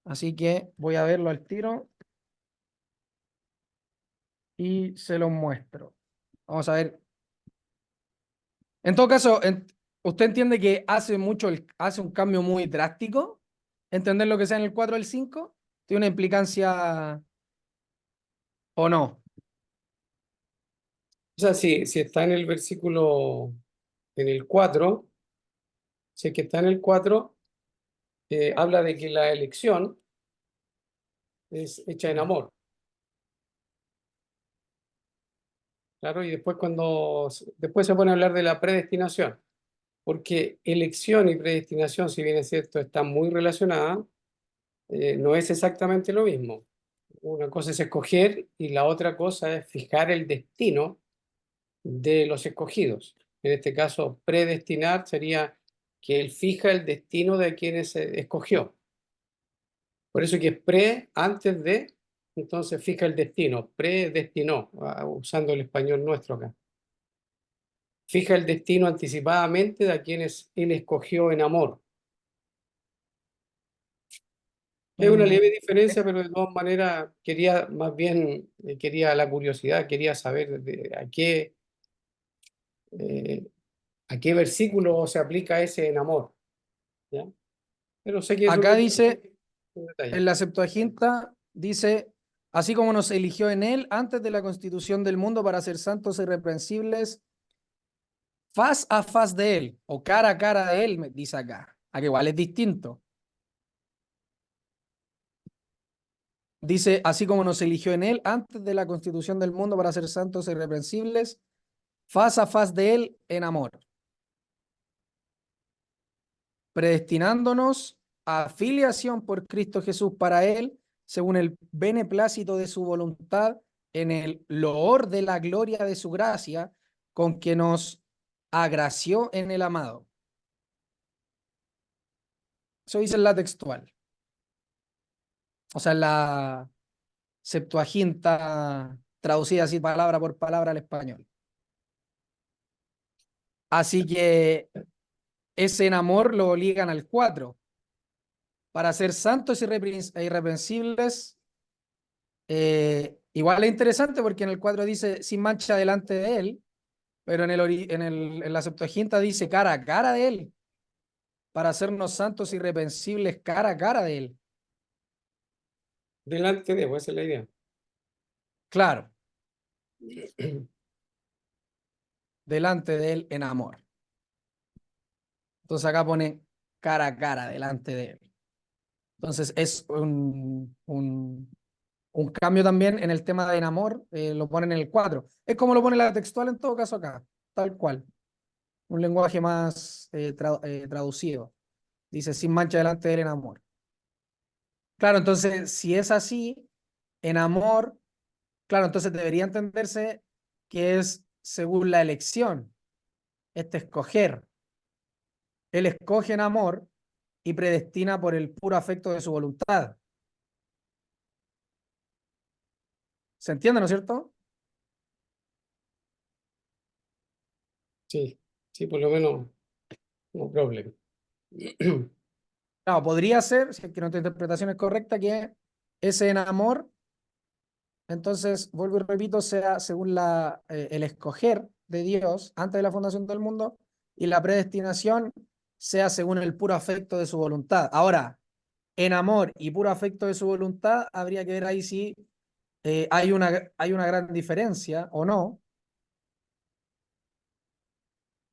S1: Así que voy a verlo al tiro y se lo muestro. Vamos a ver. En todo caso, ¿usted entiende que hace un cambio muy drástico? ¿Entender lo que sea en el 4 o el 5? ¿Tiene una implicancia o no?
S4: O sea, si está en el versículo, en el 4, si es que está en el 4, habla de que la elección es hecha en amor. Claro, y después después se pone a hablar de la predestinación, porque elección y predestinación, si bien es cierto, están muy relacionadas, no es exactamente lo mismo. Una cosa es escoger y la otra cosa es fijar el destino de los escogidos. En este caso, predestinar sería que él fija el destino de quienes escogió. Por eso que es antes de, entonces fija el destino, predestinó, usando el español nuestro acá. Fija el destino anticipadamente de a quienes él escogió en amor. Es una leve diferencia, pero de todas maneras quería, más bien, quería la curiosidad, quería saber eh, a qué versículo se aplica ese en amor, ¿ya? Pero sé que eso es
S1: Acá
S4: lo que
S1: dice,
S4: un detalle.
S1: en la Septuaginta, dice, así como nos eligió en él antes de la constitución del mundo para ser santos e irreprensibles, faz a faz de él, o cara a cara de él, me dice acá. Aquí igual es distinto. Dice, así como nos eligió en él antes de la constitución del mundo para ser santos e irreprensibles, faz a faz de él en amor, predestinándonos a filiación por Cristo Jesús para él, según el beneplácito de su voluntad, en el loor de la gloria de su gracia, con que nos agració en el amado. Eso dice en la textual. O sea, en la Septuaginta traducida así palabra por palabra al español. Así que ese en amor lo ligan al 4. Para ser santos e irreprensibles, Igual es interesante porque en el 4 dice sin mancha delante de él, pero en la Septuaginta dice cara a cara de él, para hacernos santos irreprensibles cara a cara de él.
S4: Delante de, pues esa es la idea.
S1: Claro, delante de él en amor. Entonces acá pone cara a cara delante de él. Entonces es un cambio también en el tema de enamor, lo ponen en el 4. Es como lo pone la textual en todo caso acá, tal cual. Un lenguaje más traducido. Dice sin mancha delante de él en amor. Claro, entonces si es así, en amor, claro, entonces debería entenderse que es según la elección, escoger. Él escoge en amor y predestina por el puro afecto de su voluntad. ¿Se entiende, no es cierto?
S4: Sí, sí, por lo menos, no problema.
S1: Claro, podría ser, si es que nuestra interpretación es correcta, que ese en amor, entonces, vuelvo y repito, sea según el escoger de Dios antes de la fundación del mundo y la predestinación sea según el puro afecto de su voluntad. Ahora, en amor y puro afecto de su voluntad, habría que ver ahí si hay una gran diferencia o no,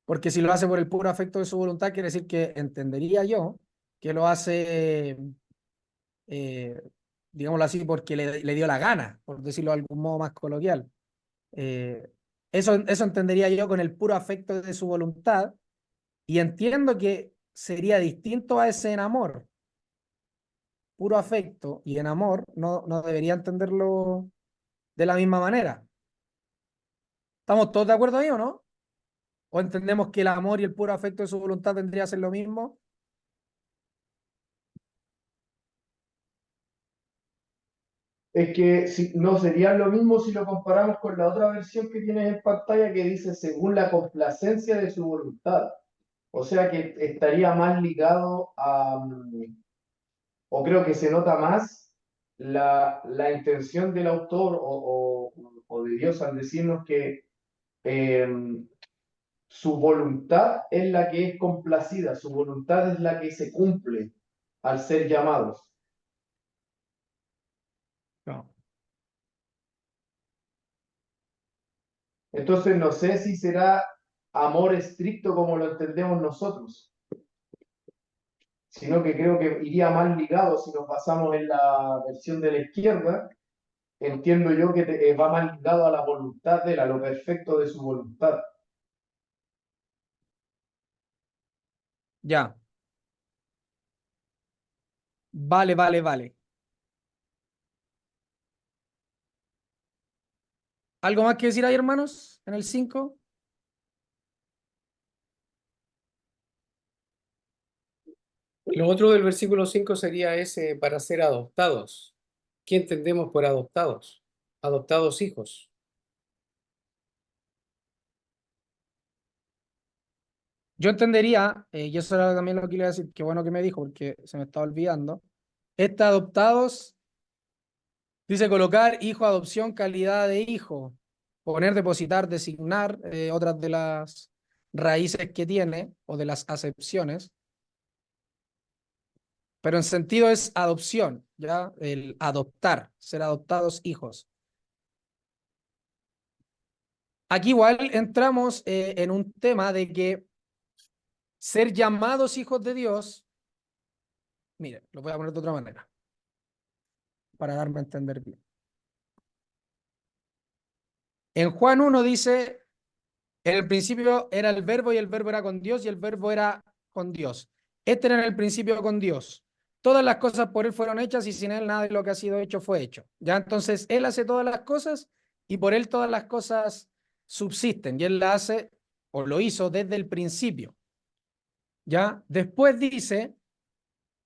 S1: porque si lo hace por el puro afecto de su voluntad, quiere decir que entendería yo que lo hace, eh, digámoslo así, porque le dio la gana, por decirlo de algún modo más coloquial. Eh, eso entendería yo con el puro afecto de su voluntad, y entiendo que sería distinto a ese en amor. Puro afecto y en amor no debería entenderlo de la misma manera. ¿Estamos todos de acuerdo ahí o no? ¿O entendemos que el amor y el puro afecto de su voluntad tendría que ser lo mismo?
S3: Es que no sería lo mismo si lo comparamos con la otra versión que tienes en pantalla que dice según la complacencia de su voluntad. O sea que estaría más ligado a, o creo que se nota más la intención del autor o de Dios al decirnos que eh, su voluntad es la que es complacida, su voluntad es la que se cumple al ser llamados.
S1: No.
S3: Entonces no sé si será amor estricto como lo entendemos nosotros, sino que creo que iría más ligado si nos basamos en la versión de la izquierda. Entiendo yo que va más ligado a la voluntad de él, a lo perfecto de su voluntad.
S1: Ya. Vale, vale, vale. ¿Algo más que decir ahí, hermanos, en el 5?
S4: Lo otro del versículo 5 sería ese para ser adoptados. ¿Qué entendemos por adoptados? Adoptados hijos.
S1: Yo entendería, y eso era también lo que iba a decir, qué bueno que me dijo, porque se me estaba olvidando. Adoptados, dice colocar hijo, adopción, calidad de hijo, poner, depositar, designar, otras de las raíces que tiene o de las acepciones, pero en sentido es adopción, ¿ya? El adoptar, ser adoptados hijos. Aquí igual entramos en un tema de que ser llamados hijos de Dios, mire, lo voy a poner de otra manera, para darme a entender bien. En Juan 1 dice, en el principio era el verbo y el verbo era con Dios y el verbo era con Dios. Este era en el principio con Dios. Todas las cosas por él fueron hechas y sin él nada de lo que ha sido hecho fue hecho. Ya entonces él hace todas las cosas y por él todas las cosas subsisten y él la hace o lo hizo desde el principio. Ya después dice,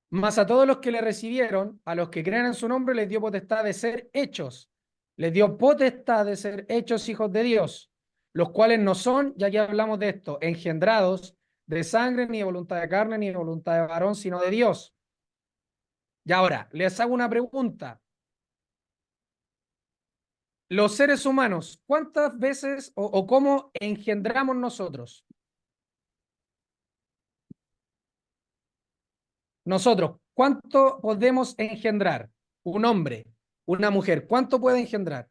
S1: mas a todos los que le recibieron, a los que creen en su nombre, les dio potestad de ser hechos. Les dio potestad de ser hechos hijos de Dios, los cuales no son, ya que hablamos de esto, engendrados de sangre, ni de voluntad de carne, ni de voluntad de varón, sino de Dios. Y ahora, les hago una pregunta. los seres humanos, ¿cuántas veces o cómo engendramos nosotros? Nosotros, ¿cuánto podemos engendrar? Un hombre, una mujer, ¿cuánto puede engendrar?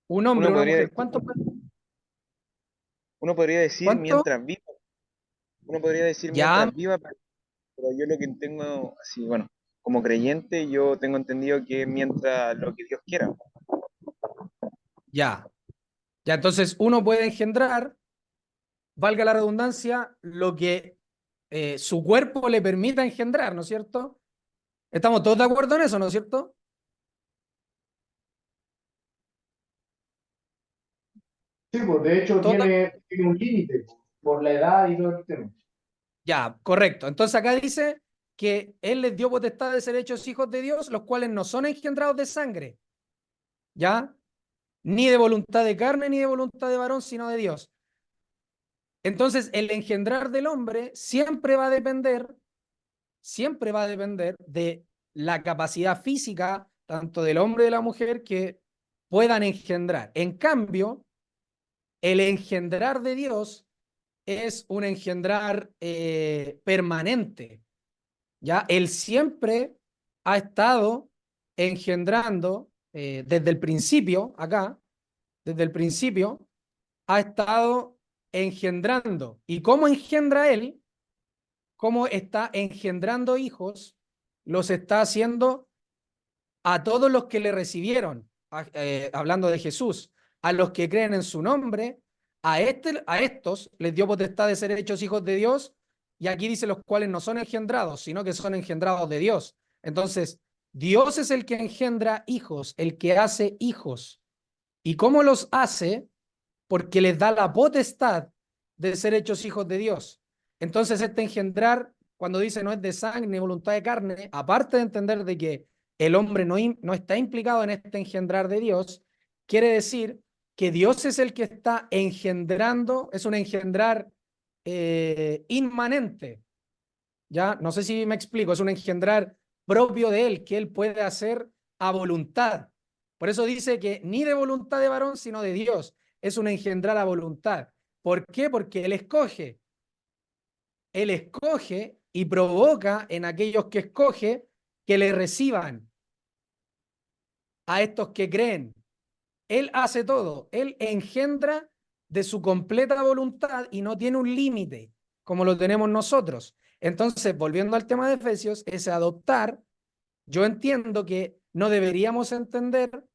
S1: Un hombre,
S2: Uno
S1: una
S2: podría
S1: mujer,
S2: decir, uno podría decir
S1: ¿Cuánto?
S2: mientras viva, uno podría decir
S1: Ya,
S2: mientras viva, pero yo lo que tengo, así, bueno, como creyente, yo tengo entendido que mientras lo que Dios quiera.
S1: ya. Ya, entonces uno puede engendrar, valga la redundancia, lo que su cuerpo le permita engendrar, ¿no es cierto? ¿Estamos todos de acuerdo en eso, no es cierto?
S3: Sí, pues de hecho
S1: Todos
S3: tiene un límite pues, por la edad y todo el tema.
S1: Ya, correcto. Entonces acá dice que Él les dio potestad de ser hechos hijos de Dios, los cuales no son engendrados de sangre, ¿ya? Ni de voluntad de carne, ni de voluntad de varón, sino de Dios. Entonces el engendrar del hombre siempre va a depender de la capacidad física, tanto del hombre y de la mujer, que puedan engendrar. En cambio, el engendrar de Dios es un engendrar permanente. ¿Ya? Él siempre ha estado engendrando, desde el principio, acá, desde el principio, ha estado engendrando. ¿Y cómo engendra Él? ¿Cómo está engendrando hijos? Los está haciendo a todos los que le recibieron, hablando de Jesús, a los que creen en su nombre, a estos les dio potestad de ser hechos hijos de Dios, y aquí dice los cuales no son engendrados, sino que son engendrados de Dios. Entonces, Dios es el que engendra hijos, el que hace hijos. ¿Y cómo los hace? Porque les da la potestad de ser hechos hijos de Dios. Entonces, este engendrar, cuando dice no es de sangre ni voluntad de carne, aparte de entender de que el hombre no está implicado en este engendrar de Dios, quiere decir que Dios es el que está engendrando, es un engendrar inmanente, ¿ya? No sé si me explico, es un engendrar propio de Él, que Él puede hacer a voluntad. Por eso dice que ni de voluntad de varón, sino de Dios. Es un engendrar a voluntad. ¿Por qué? Porque Él escoge y provoca en aquellos que escoge que le reciban a estos que creen. Él hace todo, Él engendra de su completa voluntad y no tiene un límite como lo tenemos nosotros. Entonces, volviendo al tema de Efesios, ese adoptar, yo entiendo que no deberíamos entender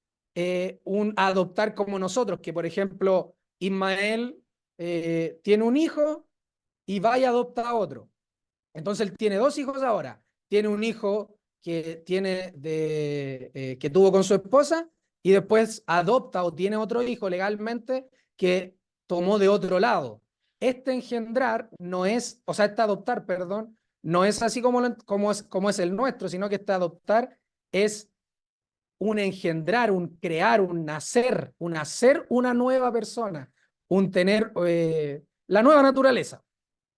S1: un adoptar como nosotros, que por ejemplo, Ismael tiene un hijo y va y adopta a otro. Entonces él tiene dos hijos ahora. Tiene un hijo que tuvo con su esposa y después adopta o tiene otro hijo legalmente que tomó de otro lado. Este engendrar no es, o sea, este adoptar, perdón, no es así como es el nuestro, sino que este adoptar es un engendrar, un crear, un hacer una nueva persona, un tener la nueva naturaleza.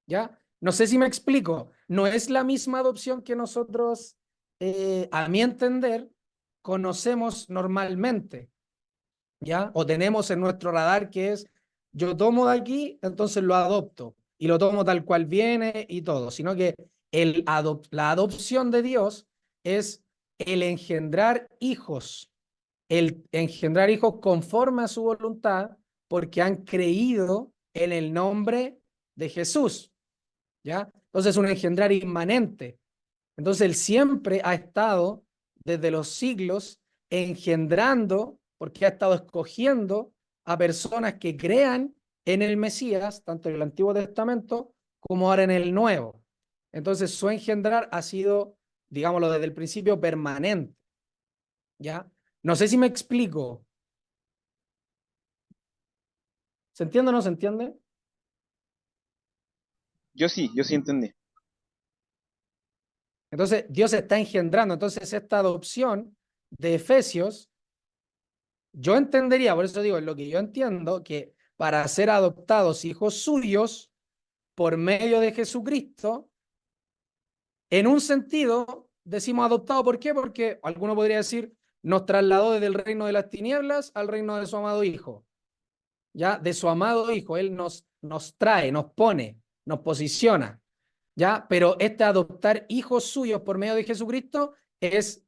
S1: ¿Ya? No sé si me explico. No es la misma adopción que nosotros, a mi entender, conocemos normalmente, ¿ya? O tenemos en nuestro radar que es, yo tomo de aquí, entonces lo adopto y lo tomo tal cual viene y todo, sino que la adopción de Dios es el engendrar hijos conforme a su voluntad porque han creído en el nombre de Jesús. ¿Ya? Entonces, un engendrar inmanente. Entonces, él siempre ha estado, desde los siglos, engendrando, porque ha estado escogiendo a personas que crean en el Mesías, tanto en el Antiguo Testamento como ahora en el Nuevo. Entonces, su engendrar ha sido, digámoslo, desde el principio permanente. ¿Ya? No sé si me explico. ¿Se entiende o no se entiende?
S2: Yo sí entendí.
S1: Entonces, Dios está engendrando. Entonces, esta adopción de Efesios, yo entendería, por eso digo, es lo que yo entiendo, que para ser adoptados hijos suyos por medio de Jesucristo, En un sentido, decimos adoptado, ¿por qué? Porque alguno podría decir, nos trasladó desde el reino de las tinieblas al reino de su amado Hijo. ¿Ya? De su amado Hijo, Él nos trae, nos pone, nos posiciona. ¿Ya? Pero este adoptar hijos suyos por medio de Jesucristo es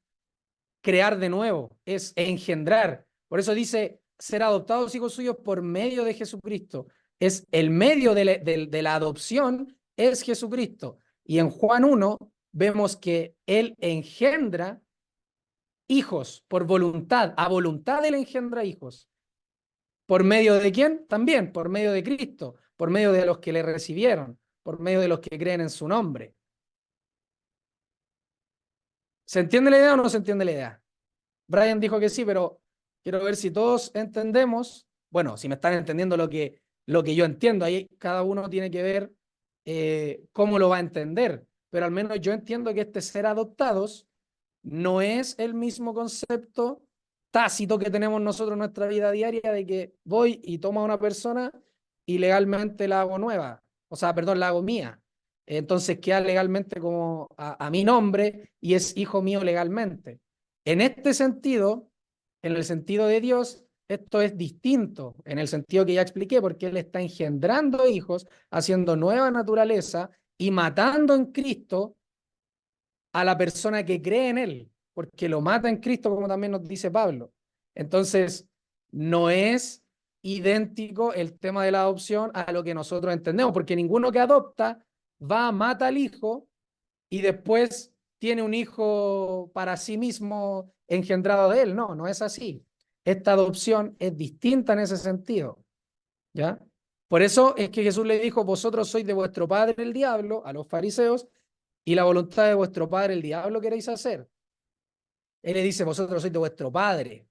S1: crear de nuevo, es engendrar. Por eso dice, ser adoptados hijos suyos por medio de Jesucristo. Es el medio de la adopción, es Jesucristo. Y en Juan 1 vemos que Él engendra hijos por voluntad, a voluntad Él engendra hijos. ¿Por medio de quién? También por medio de Cristo, por medio de los que le recibieron, por medio de los que creen en su nombre. ¿Se entiende la idea o no se entiende la idea? Brian dijo que sí, pero quiero ver si todos entendemos. Bueno, si me están entendiendo lo que yo entiendo, ahí cada uno tiene que ver cómo lo va a entender. Pero al menos yo entiendo que este ser adoptados no es el mismo concepto tácito que tenemos nosotros en nuestra vida diaria de que voy y tomo a una persona y legalmente la hago nueva. O sea, perdón, la hago mía. Entonces queda legalmente como a mi nombre y es hijo mío legalmente. En este sentido, en el sentido de Dios, esto es distinto, en el sentido que ya expliqué, porque Él está engendrando hijos, haciendo nueva naturaleza y matando en Cristo a la persona que cree en Él, porque lo mata en Cristo, como también nos dice Pablo. Entonces, no es idéntico el tema de la adopción a lo que nosotros entendemos, porque ninguno que adopta va, mata al hijo y después tiene un hijo para sí mismo engendrado de él. No, no es así. Esta adopción es distinta en ese sentido, ¿ya? Por eso es que Jesús le dijo, vosotros sois de vuestro padre el diablo, a los fariseos, y la voluntad de vuestro padre el diablo queréis hacer. Él le dice, vosotros sois de vuestro padre,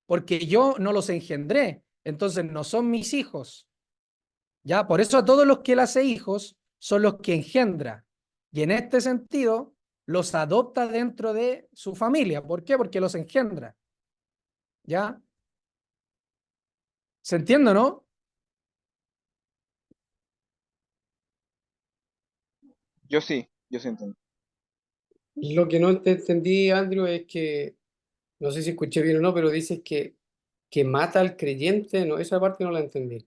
S1: porque yo no los engendré, entonces no son mis hijos, ¿ya? Por eso a todos los que él hace hijos son los que engendra. Y en este sentido, los adopta dentro de su familia. ¿Por qué? Porque los engendra, ¿ya? ¿Se entiende, no?
S2: Yo sí entiendo.
S4: Lo que no te entendí, Andrew, es que, no sé si escuché bien o no, pero dices que mata al creyente, no, esa parte no la entendí.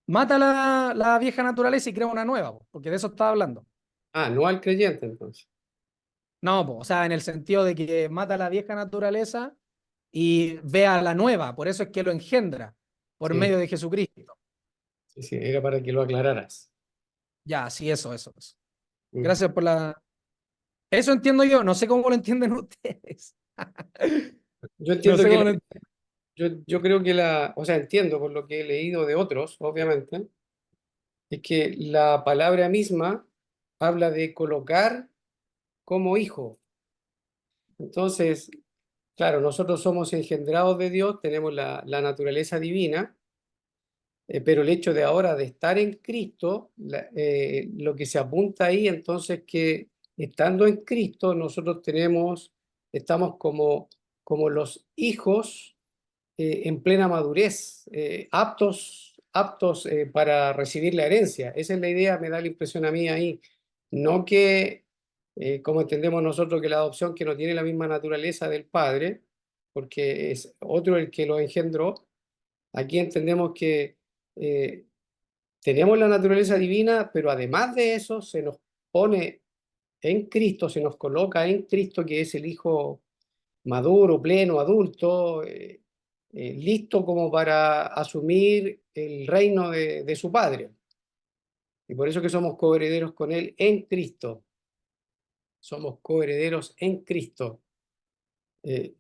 S1: Mata la vieja naturaleza y crea una nueva, porque de eso estaba hablando.
S4: Ah, no al creyente entonces.
S1: No, o sea, en el sentido de que mata la vieja naturaleza y ve a la nueva, por eso es que lo engendra, por
S4: Sí,
S1: medio de Jesucristo.
S4: sí, sí, era para que lo aclararas.
S1: Ya, sí, eso.
S4: Mm.
S1: Gracias por la... Eso entiendo yo, no sé cómo lo entienden ustedes.
S4: Yo
S1: No
S4: entiendo
S1: sé
S4: que
S1: cómo lo...
S4: yo creo que o sea, entiendo por lo que he leído de otros, obviamente, es que la palabra misma habla de colocar como hijo. Entonces, claro, nosotros somos engendrados de Dios, tenemos la naturaleza divina, pero el hecho de ahora de estar en Cristo, lo que se apunta ahí, entonces que estando en Cristo, nosotros estamos como los hijos en plena madurez, aptos para recibir la herencia. Esa es la idea, me da la impresión a mí ahí. No que, como entendemos nosotros, que la adopción que no tiene la misma naturaleza del padre, porque es otro el que lo engendró. Aquí entendemos que eh, tenemos la naturaleza divina, pero además de eso se nos pone en Cristo, se nos coloca en Cristo, que es el Hijo maduro, pleno, adulto, listo como para asumir el reino de su Padre. Y por eso que somos coherederos con Él en Cristo. Somos coherederos en Cristo. Eh,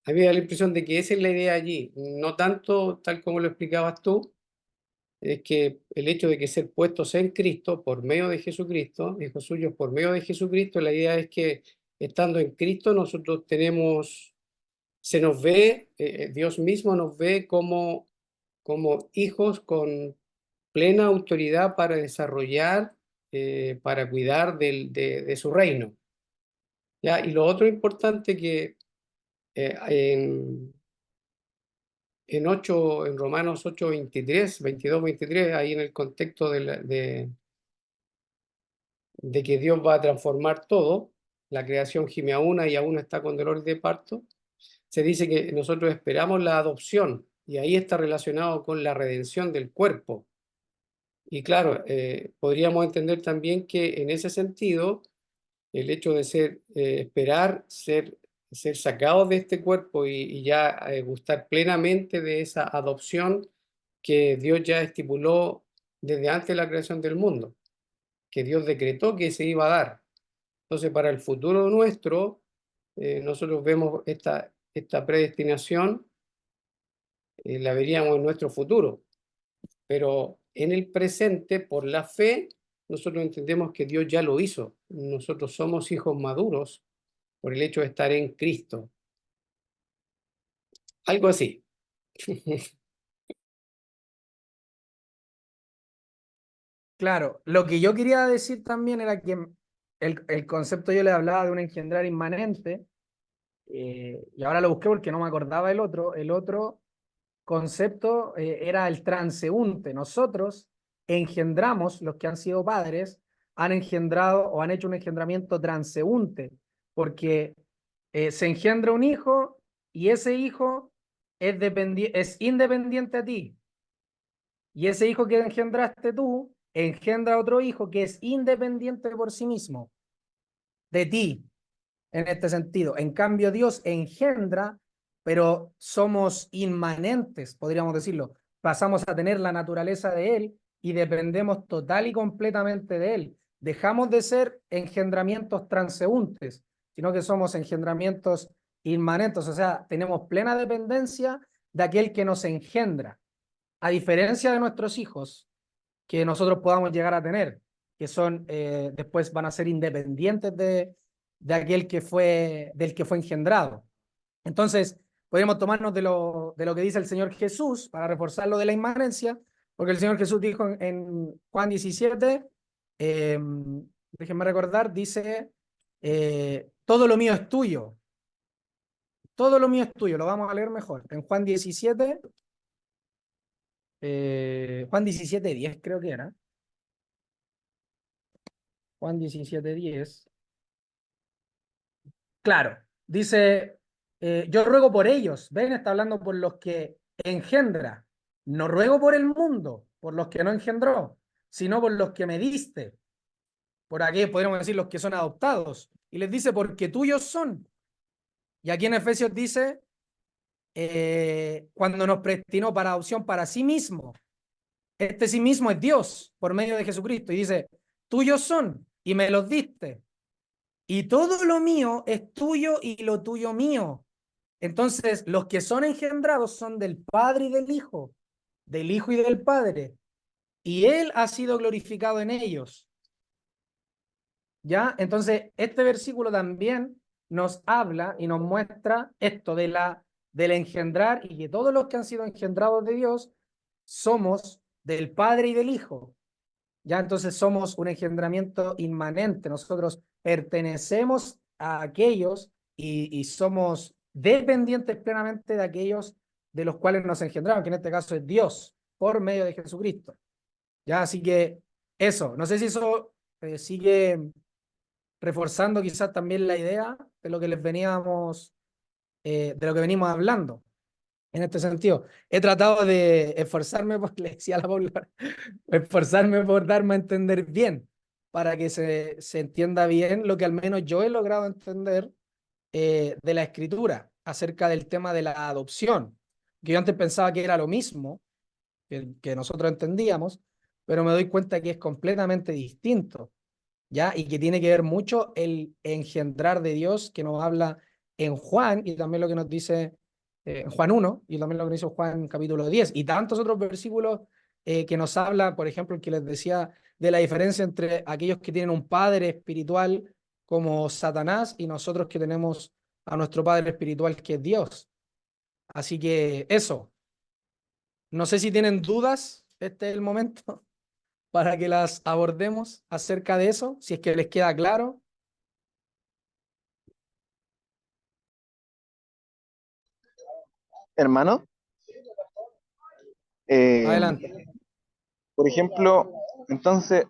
S4: a mí me da la impresión de que esa es la idea allí, no tanto tal como lo explicabas tú, es que el hecho de que ser puestos en Cristo por medio de Jesucristo, hijos suyos por medio de Jesucristo, la idea es que estando en Cristo nosotros se nos ve, Dios mismo nos ve como hijos con plena autoridad para desarrollar, para cuidar de su reino. ¿Ya? Y lo otro importante que eh, en, en Romanos 8, 23, 22, 23, ahí en el contexto de que Dios va a transformar todo, la creación gime a una y aún está con dolores de parto, se dice que nosotros esperamos la adopción y ahí está relacionado con la redención del cuerpo. Y claro, podríamos entender también que en ese sentido, el hecho de esperar ser sacados de este cuerpo y ya gustar plenamente de esa adopción que Dios ya estipuló desde antes de la creación del mundo, que Dios decretó que se iba a dar. Entonces, para el futuro nuestro, nosotros vemos esta predestinación, la veríamos en nuestro futuro, pero en el presente, por la fe, nosotros entendemos que Dios ya lo hizo. Nosotros somos hijos maduros por el hecho de estar en Cristo. Algo así.
S1: Claro, lo que yo quería decir también era que el concepto yo le hablaba de un engendrar inmanente, y ahora lo busqué porque no me acordaba el otro concepto era el transeúnte. Nosotros engendramos, los que han sido padres, han engendrado o han hecho un engendramiento transeúnte, porque se engendra un hijo y ese hijo es independiente a ti. Y ese hijo que engendraste tú engendra otro hijo que es independiente por sí mismo, de ti, en este sentido. En cambio, Dios engendra, pero somos inmanentes, podríamos decirlo. Pasamos a tener la naturaleza de Él y dependemos total y completamente de Él. Dejamos de ser engendramientos transeúntes, sino que somos engendramientos inmanentes, o sea, tenemos plena dependencia de aquel que nos engendra. A diferencia de nuestros hijos, que nosotros podamos llegar a tener, que son, después van a ser independientes de aquel que fue, del que fue engendrado. Entonces, podemos tomarnos de lo que dice el Señor Jesús para reforzar lo de la inmanencia, porque el Señor Jesús dijo en Juan 17, déjenme recordar, dice, todo lo mío es tuyo, todo lo mío es tuyo, lo vamos a leer mejor. En Juan 17, Juan 17, 10 creo que era. Juan 17, 10. Claro, dice, yo ruego por ellos, ven, está hablando por los que engendra, no ruego por el mundo, por los que no engendró, sino por los que me diste, por aquí podríamos decir los que son adoptados, y les dice, porque tuyos son. Y aquí en Efesios dice, cuando nos predestinó para adopción para sí mismo, este sí mismo es Dios por medio de Jesucristo, y dice, tuyos son, y me los diste, y todo lo mío es tuyo y lo tuyo mío. Entonces, los que son engendrados son del Padre y del Hijo y del Padre, y Él ha sido glorificado en ellos. ¿Ya? Entonces, este versículo también nos habla y nos muestra esto del engendrar y que todos los que han sido engendrados de Dios somos del Padre y del Hijo. ¿Ya? Entonces somos un engendramiento inmanente. Nosotros pertenecemos a aquellos y somos dependientes plenamente de aquellos de los cuales nos engendraron, que en este caso es Dios, por medio de Jesucristo. ¿Ya? Así que eso, no sé si eso sigue reforzando quizás también la idea de lo que les veníamos, de lo que venimos hablando. En este sentido, he tratado de esforzarme, por, le decía a la Paula, esforzarme por darme a entender bien, para que se entienda bien lo que al menos yo he logrado entender de la escritura acerca del tema de la adopción, que yo antes pensaba que era lo mismo que nosotros entendíamos, pero me doy cuenta que es completamente distinto, ¿ya? Y que tiene que ver mucho el engendrar de Dios que nos habla en Juan y también lo que nos dice en Juan 1 y también lo que nos dice Juan capítulo 10 y tantos otros versículos que nos habla, por ejemplo, el que les decía de la diferencia entre aquellos que tienen un padre espiritual como Satanás y nosotros que tenemos a nuestro padre espiritual que es Dios. Así que eso, no sé si tienen dudas, este es el momento para que las abordemos acerca de eso, si es que les queda claro.
S2: Hermano, eh,
S1: Adelante.
S2: por ejemplo, entonces,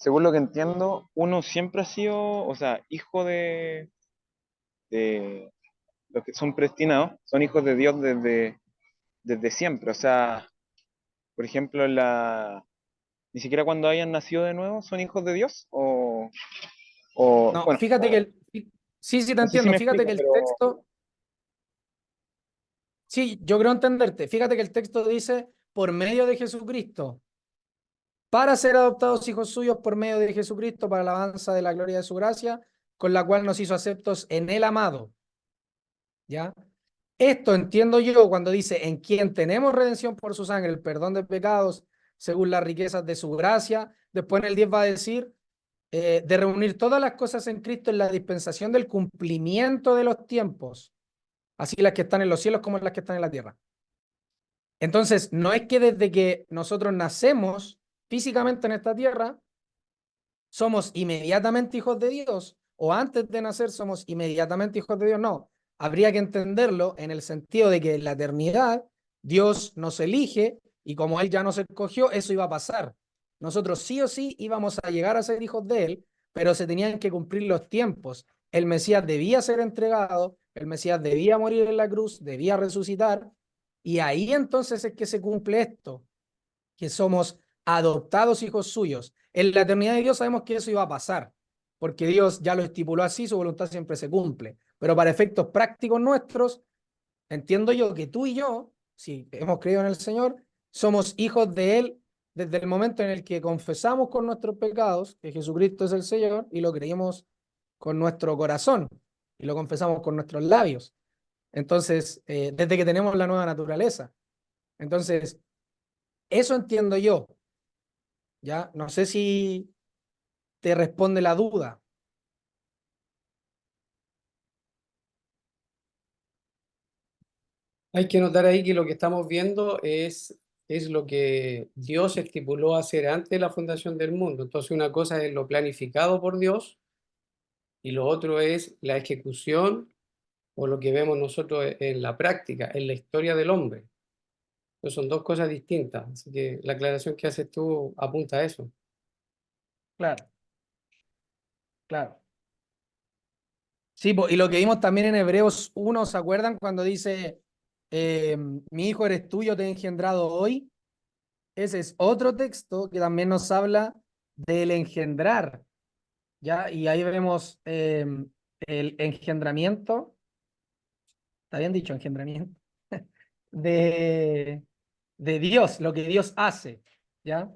S2: según lo que entiendo, uno siempre ha sido, o sea, hijo de los que son predestinados, son hijos de Dios desde siempre. O sea, por ejemplo, ni siquiera cuando hayan nacido de nuevo son hijos de Dios,
S1: No,
S2: bueno,
S1: fíjate que sí, sí te
S2: no sé si
S1: entiendo.
S2: me
S1: Fíjate
S2: explico,
S1: que el
S2: pero
S1: texto, sí, yo creo entenderte. Fíjate que el texto dice por medio de Jesucristo, para ser adoptados hijos suyos por medio de Jesucristo, para la alabanza de la gloria de su gracia, con la cual nos hizo aceptos en el amado. ¿Ya? Esto entiendo yo cuando dice en quien tenemos redención por su sangre, el perdón de pecados, según las riquezas de su gracia. Después en el 10 va a decir de reunir todas las cosas en Cristo en la dispensación del cumplimiento de los tiempos, así las que están en los cielos como las que están en la tierra. Entonces, no es que desde que nosotros nacemos físicamente en esta tierra, somos inmediatamente hijos de Dios, o antes de nacer somos inmediatamente hijos de Dios. No, habría que entenderlo en el sentido de que en la eternidad Dios nos elige y como Él ya nos escogió, eso iba a pasar. Nosotros sí o sí íbamos a llegar a ser hijos de Él, pero se tenían que cumplir los tiempos. El Mesías debía ser entregado, el Mesías debía morir en la cruz, debía resucitar, y ahí entonces es que se cumple esto, que somos adoptados hijos suyos. En la eternidad de Dios sabemos que eso iba a pasar, porque Dios ya lo estipuló así, su voluntad siempre se cumple. Pero para efectos prácticos nuestros, entiendo yo que tú y yo, si hemos creído en el Señor, somos hijos de Él desde el momento en el que confesamos con nuestros pecados que Jesucristo es el Señor y lo creímos con nuestro corazón y lo confesamos con nuestros labios. Entonces, desde que tenemos la nueva naturaleza. Entonces, eso entiendo yo. ¿Ya? No sé si te responde la duda.
S4: Hay que notar ahí que lo que estamos viendo es lo que Dios estipuló hacer antes de la fundación del mundo. Entonces una cosa es lo planificado por Dios y lo otro es la ejecución o lo que vemos nosotros en la práctica, en la historia del hombre. Entonces son dos cosas distintas. Así que la aclaración que haces tú apunta a eso.
S1: Claro, claro. Sí, y lo que vimos también en Hebreos 1, ¿se acuerdan? Cuando dice, mi hijo eres tú, yo te he engendrado hoy. Ese es otro texto que también nos habla del engendrar, ¿ya? Y ahí vemos el engendramiento, está bien dicho, engendramiento, de, de Dios, lo que Dios hace, ¿ya?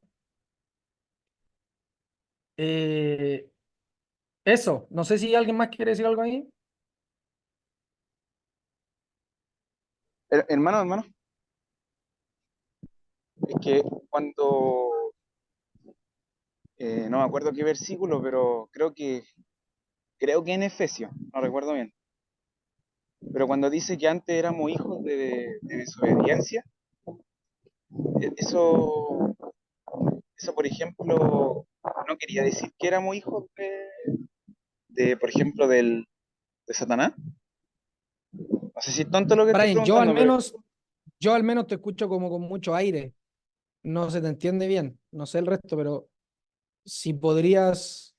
S1: Eh, Eso, no sé si alguien más quiere decir algo ahí.
S2: hermano, es que cuando, no me acuerdo qué versículo, pero creo que en Efesios, no recuerdo bien, pero cuando dice que antes éramos hijos de desobediencia, eso, eso, por ejemplo, no quería decir que éramos hijos por ejemplo, de Satanás. No sé si es tonto lo que estoy
S1: Brian,
S2: preguntando, pero
S1: yo al menos te escucho como con mucho aire. No se te entiende bien. No sé el resto, pero si podrías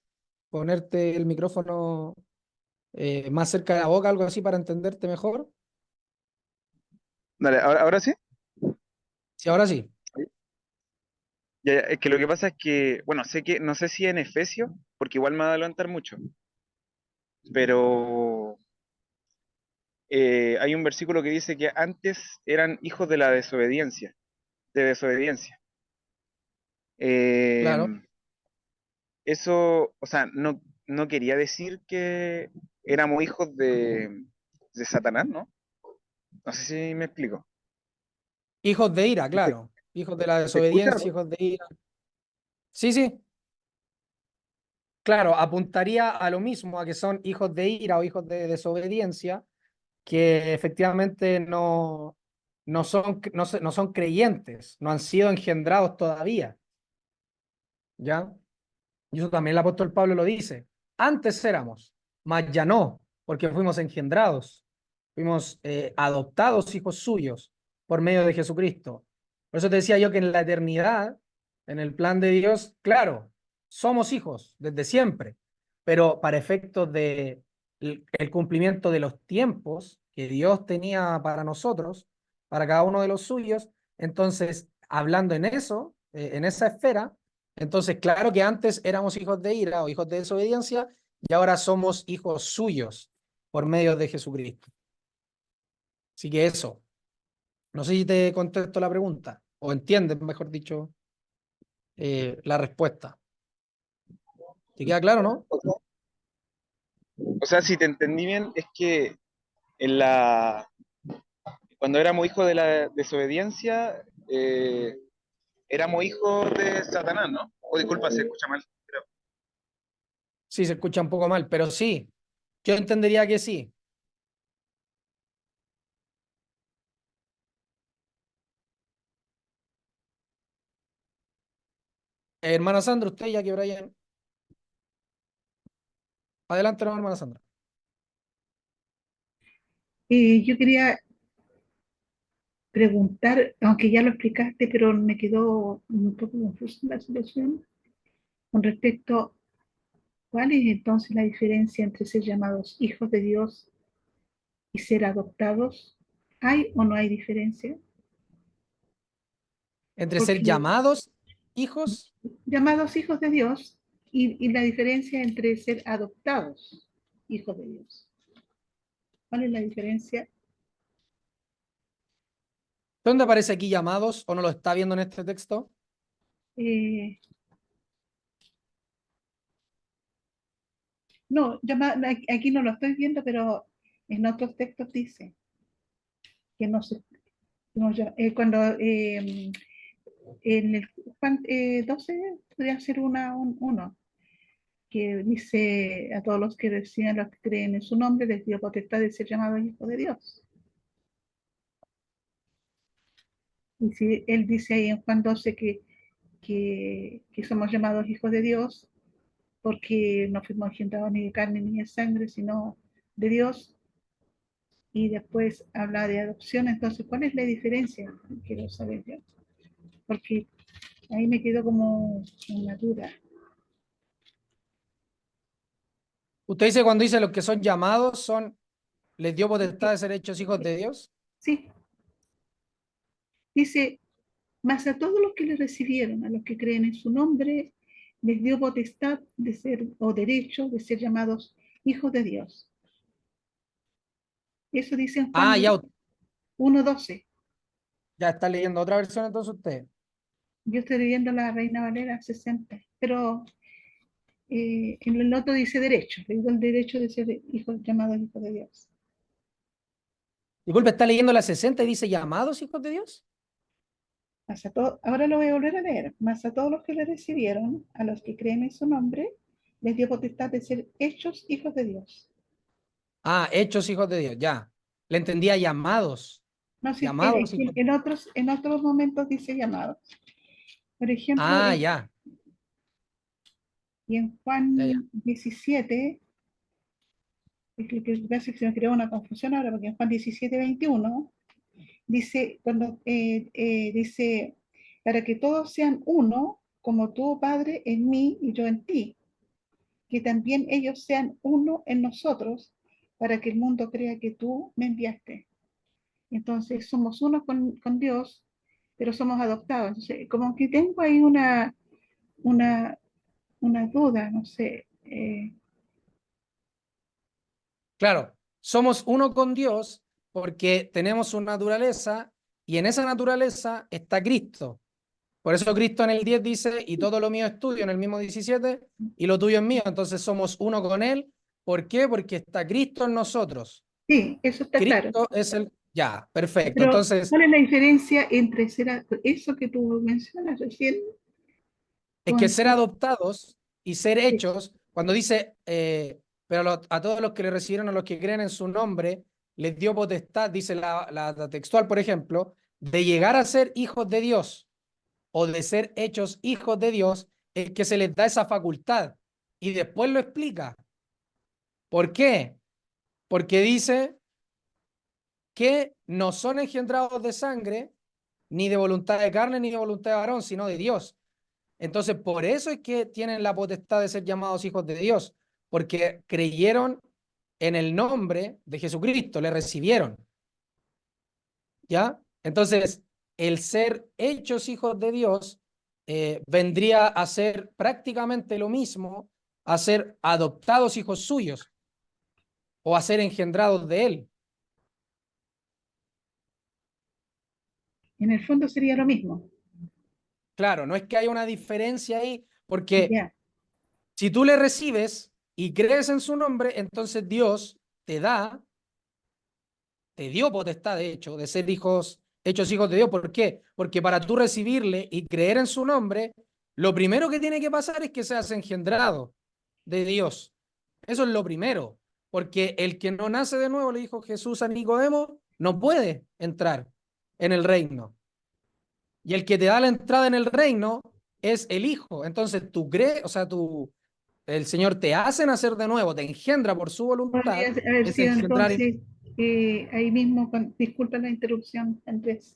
S1: ponerte el micrófono más cerca de la boca, algo así para entenderte mejor.
S2: dale, ahora sí.
S1: Sí, ahora sí.
S2: Ya, es que lo que pasa es que, bueno, no sé si en Efesios, porque igual me va a adelantar mucho, pero hay un versículo que dice que antes eran hijos de la desobediencia, de desobediencia. Eh,
S1: Claro.
S2: Eso, o sea, no quería decir que éramos hijos de Satanás, ¿no? No sé si me explico.
S1: Hijos de ira, claro. Hijos de la
S2: ¿Se escucha?
S1: desobediencia, hijos de ira. Sí, sí. Claro, apuntaría a lo mismo, a que son hijos de ira o hijos de desobediencia, que efectivamente no son creyentes, no han sido engendrados todavía, ¿ya? Y eso también el apóstol Pablo lo dice. Antes éramos, mas ya no, porque fuimos engendrados, fuimos adoptados hijos suyos por medio de Jesucristo. Por eso te decía yo que en la eternidad, en el plan de Dios, claro, somos hijos desde siempre, pero para efectos de el cumplimiento de los tiempos que Dios tenía para nosotros, para cada uno de los suyos, entonces, hablando en eso, en esa esfera, entonces, claro que antes éramos hijos de ira o hijos de desobediencia, y ahora somos hijos suyos por medio de Jesucristo. Así que eso. No sé si te contesto la pregunta, o entiendes, mejor dicho, la respuesta. ¿Te queda claro, no?
S2: O sea, si te entendí bien, es que en la, cuando éramos hijos de la desobediencia, éramos hijos de Satanás, ¿no? O disculpa, se escucha mal. Creo.
S1: Sí, se escucha un poco mal, pero sí. Yo entendería que sí. Hermana Sandra, usted ya que Brian. Adelante, no, hermana Sandra.
S5: Yo quería preguntar, aunque ya lo explicaste, pero me quedó un poco confusa la situación con respecto. ¿Cuál es entonces la diferencia entre ser llamados hijos de Dios y ser adoptados? ¿Hay o no hay diferencia?
S1: Entre ser
S5: Porque
S1: llamados hijos,
S5: llamados hijos de Dios y la diferencia entre ser adoptados hijos de Dios. ¿Cuál es la diferencia?
S1: ¿dónde aparece aquí llamados o no lo está viendo en este texto?
S5: Eh, no, aquí no lo estoy viendo, pero en otros textos dice que no se, cuando en el Juan 12 podría ser uno, que dice a todos los que reciben, los que creen en su nombre, les dio potestad de ser llamados hijos de Dios. Y si él dice ahí en Juan 12 que somos llamados hijos de Dios, porque no fuimos engendrados ni de carne ni de sangre, sino de Dios, y después habla de adopción, entonces, ¿cuál es la diferencia? Quiero saber yo, porque ahí me quedo como una duda.
S1: Usted dice cuando dice los que son llamados son, les dio potestad de ser hechos hijos de Dios.
S5: Sí, dice, mas a todos los que le recibieron, a los que creen en su nombre, les dio potestad de ser, o derecho de ser llamados hijos de Dios. Eso dice en
S1: Ah,
S5: Juan
S1: ya,
S5: 1:12.
S1: ya está leyendo otra versión entonces usted.
S5: Yo estoy leyendo la Reina Valera 60, pero en el otro dice derecho, le digo el derecho de ser hijos, llamados hijos de Dios.
S1: Disculpe, está leyendo la 60 y dice llamados hijos de Dios.
S5: Ahora lo voy a volver a leer. Mas a todos los que le recibieron, a los que creen en su nombre, les dio potestad de ser hechos hijos de Dios.
S1: Ah, hechos hijos de Dios, ya. Le entendía llamados.
S5: No, sí,
S1: Llamados hijos.
S5: en otros momentos dice llamados. Por ejemplo,
S1: Ah, ya,
S5: y en
S1: ya, ya.
S5: Juan 17, es lo que pasa es que se me creó una confusión ahora, porque en Juan 17:21 dice, dice, para que todos sean uno, como tú, Padre, en mí y yo en ti, que también ellos sean uno en nosotros, para que el mundo crea que tú me enviaste. Entonces somos uno con Dios, pero somos adoptados. Entonces, como que tengo ahí una, una duda, no sé.
S1: Claro, somos uno con Dios porque tenemos una naturaleza y en esa naturaleza está Cristo. Por eso Cristo en el 10 dice, y todo lo mío es tuyo, en el mismo 17, y lo tuyo es mío. Entonces somos uno con Él. ¿Por qué? Porque está Cristo en nosotros.
S5: Sí, eso está claro.
S1: Cristo es el... Ya, perfecto.
S5: Pero,
S1: Entonces,
S5: ¿cuál es la diferencia entre eso que tú mencionas recién
S1: es que
S5: con
S1: ser adoptados y ser
S5: sí,
S1: hechos, cuando dice, pero a todos los que le recibieron, a los que creen en su nombre, les dio potestad, dice la textual, por ejemplo, de llegar a ser hijos de Dios o de ser hechos hijos de Dios, es que se les da esa facultad. Y después lo explica. ¿Por qué? Porque dice que no son engendrados de sangre, ni de voluntad de carne, ni de voluntad de varón, sino de Dios. Entonces, por eso es que tienen la potestad de ser llamados hijos de Dios, porque creyeron en el nombre de Jesucristo, le recibieron, ¿ya? Entonces, el ser hechos hijos de Dios vendría a ser prácticamente lo mismo a ser adoptados hijos suyos o a ser engendrados de él.
S5: En el fondo sería lo mismo.
S1: Claro, no es que haya una diferencia ahí, porque
S5: Ya,
S1: si tú le recibes y crees en su nombre, entonces Dios te te dio potestad, de hecho, de ser hijos, hechos hijos de Dios. ¿Por qué? Porque para tú recibirle y creer en su nombre, lo primero que tiene que pasar es que seas engendrado de Dios. Eso es lo primero, porque el que no nace de nuevo, le dijo Jesús a Nicodemo, no puede entrar en el reino. Y el que te da la entrada en el reino es el Hijo. Entonces tú crees, o sea, el Señor te hace nacer de nuevo, te engendra por su voluntad,
S5: podría haber
S1: es
S5: sido
S1: engendrar.
S5: entonces ahí mismo, disculpa la interrupción, Andrés.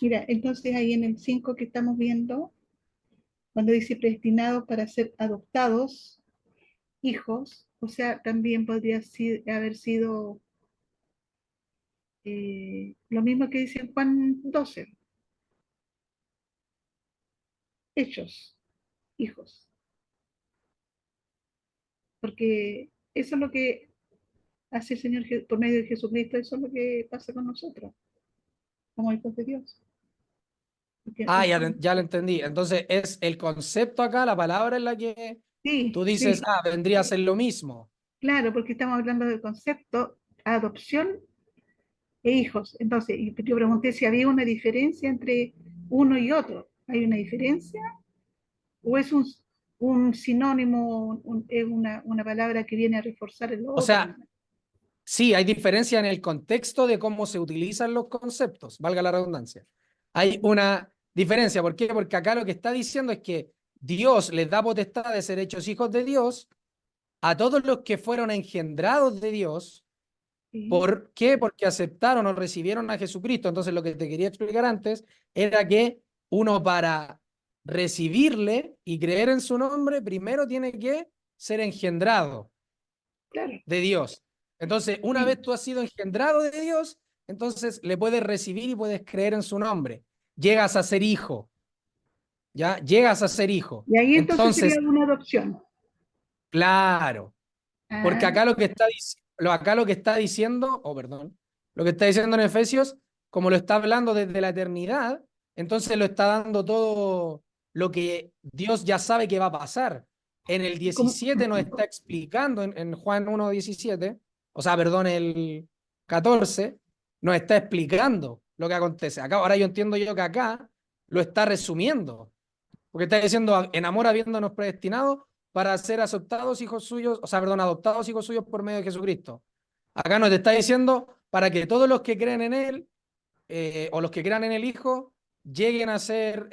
S5: Mira, entonces ahí en el 5 que estamos viendo, cuando dice predestinados para ser adoptados, hijos, o sea, también podría haber sido lo mismo que dice en Juan 12, hechos, hijos, porque eso es lo que hace el Señor por medio de Jesucristo, eso es lo que pasa con nosotros, como hijos de Dios. Porque
S1: Ah, ya lo entendí. Entonces es el concepto acá, la palabra en la que
S5: sí,
S1: tú dices,
S5: sí,
S1: ah, vendría a ser lo mismo.
S5: claro, porque estamos hablando del concepto adopción e hijos. Entonces, yo pregunté si había una diferencia entre uno y otro. ¿Hay una diferencia? ¿O es un sinónimo, es una palabra que viene a reforzar el
S1: O
S5: otro?
S1: sea, sí, hay diferencia en el contexto de cómo se utilizan los conceptos, valga la redundancia. Hay una diferencia. ¿Por qué? Porque acá lo que está diciendo es que Dios les da potestad de ser hechos hijos de Dios a todos los que fueron engendrados de Dios.
S5: Sí.
S1: ¿Por qué? Porque aceptaron o recibieron a Jesucristo. Entonces, lo que te quería explicar antes era que uno para recibirle y creer en su nombre, primero tiene que ser engendrado
S5: Claro,
S1: de Dios. Entonces, una
S5: sí.
S1: vez tú has sido engendrado de Dios, entonces le puedes recibir y puedes creer en su nombre. Llegas a ser hijo, ¿ya? Llegas a ser hijo.
S5: Y ahí entonces sería
S1: Entonces,
S5: una adopción.
S1: claro, porque
S5: Ah,
S1: acá acá lo que está diciendo, oh, perdón, lo que está diciendo en Efesios, como lo está hablando desde la eternidad, entonces lo está dando todo lo que Dios ya sabe que va a pasar. En el
S5: como,
S1: 17 nos está explicando, en Juan 1:17, o sea, perdón, el 14, nos está explicando lo que acontece. Acá, ahora yo entiendo yo que acá lo está resumiendo, porque está diciendo, en amor habiéndonos predestinado para ser aceptados hijos suyos, o sea, perdón, adoptados hijos suyos por medio de Jesucristo. Acá nos está diciendo para que todos los que creen en Él o los que crean en el Hijo lleguen a ser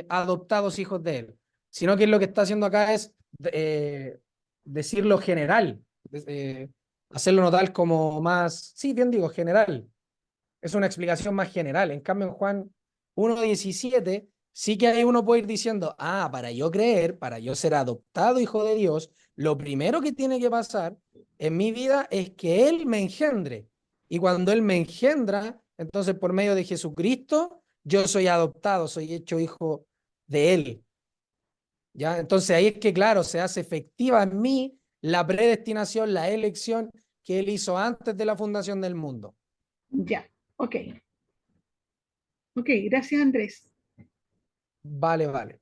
S1: adoptados hijos de Él. Sino que lo que está haciendo acá es decirlo general, hacerlo notar como más, sí, bien digo, general. Es una explicación más general. En cambio, en Juan 1:17 sí que ahí uno puede ir diciendo, ah, para yo creer, para yo ser adoptado hijo de Dios, lo primero que tiene que pasar en mi vida es que Él me engendre. Y cuando Él me engendra, entonces por medio de Jesucristo, yo soy adoptado, soy hecho hijo de Él. ¿Ya? Entonces ahí es que, claro, se hace efectiva en mí la predestinación, la elección que Él hizo antes de la fundación del mundo.
S5: ya, ok. Ok, gracias Andrés.
S1: Vale, vale.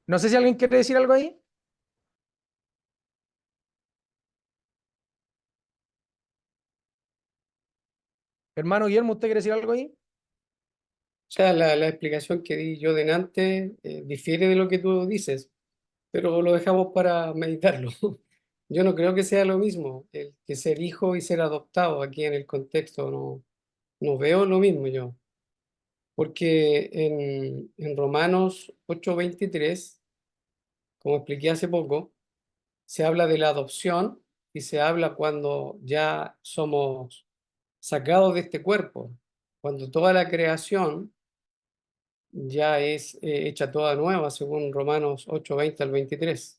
S1: No sé si alguien quiere decir algo ahí. Hermano Guillermo, ¿usted quiere decir algo ahí?
S4: O sea, la explicación que di yo delante difiere de lo que tú dices, pero lo dejamos para meditarlo. Yo no creo que sea lo mismo el que ser hijo y ser adoptado aquí en el contexto, no veo lo mismo yo, porque en Romanos 8:23, como expliqué hace poco, se habla de la adopción y se habla cuando ya somos sacados de este cuerpo, cuando toda la creación ya es hecha toda nueva, según Romanos 8:20 al 23.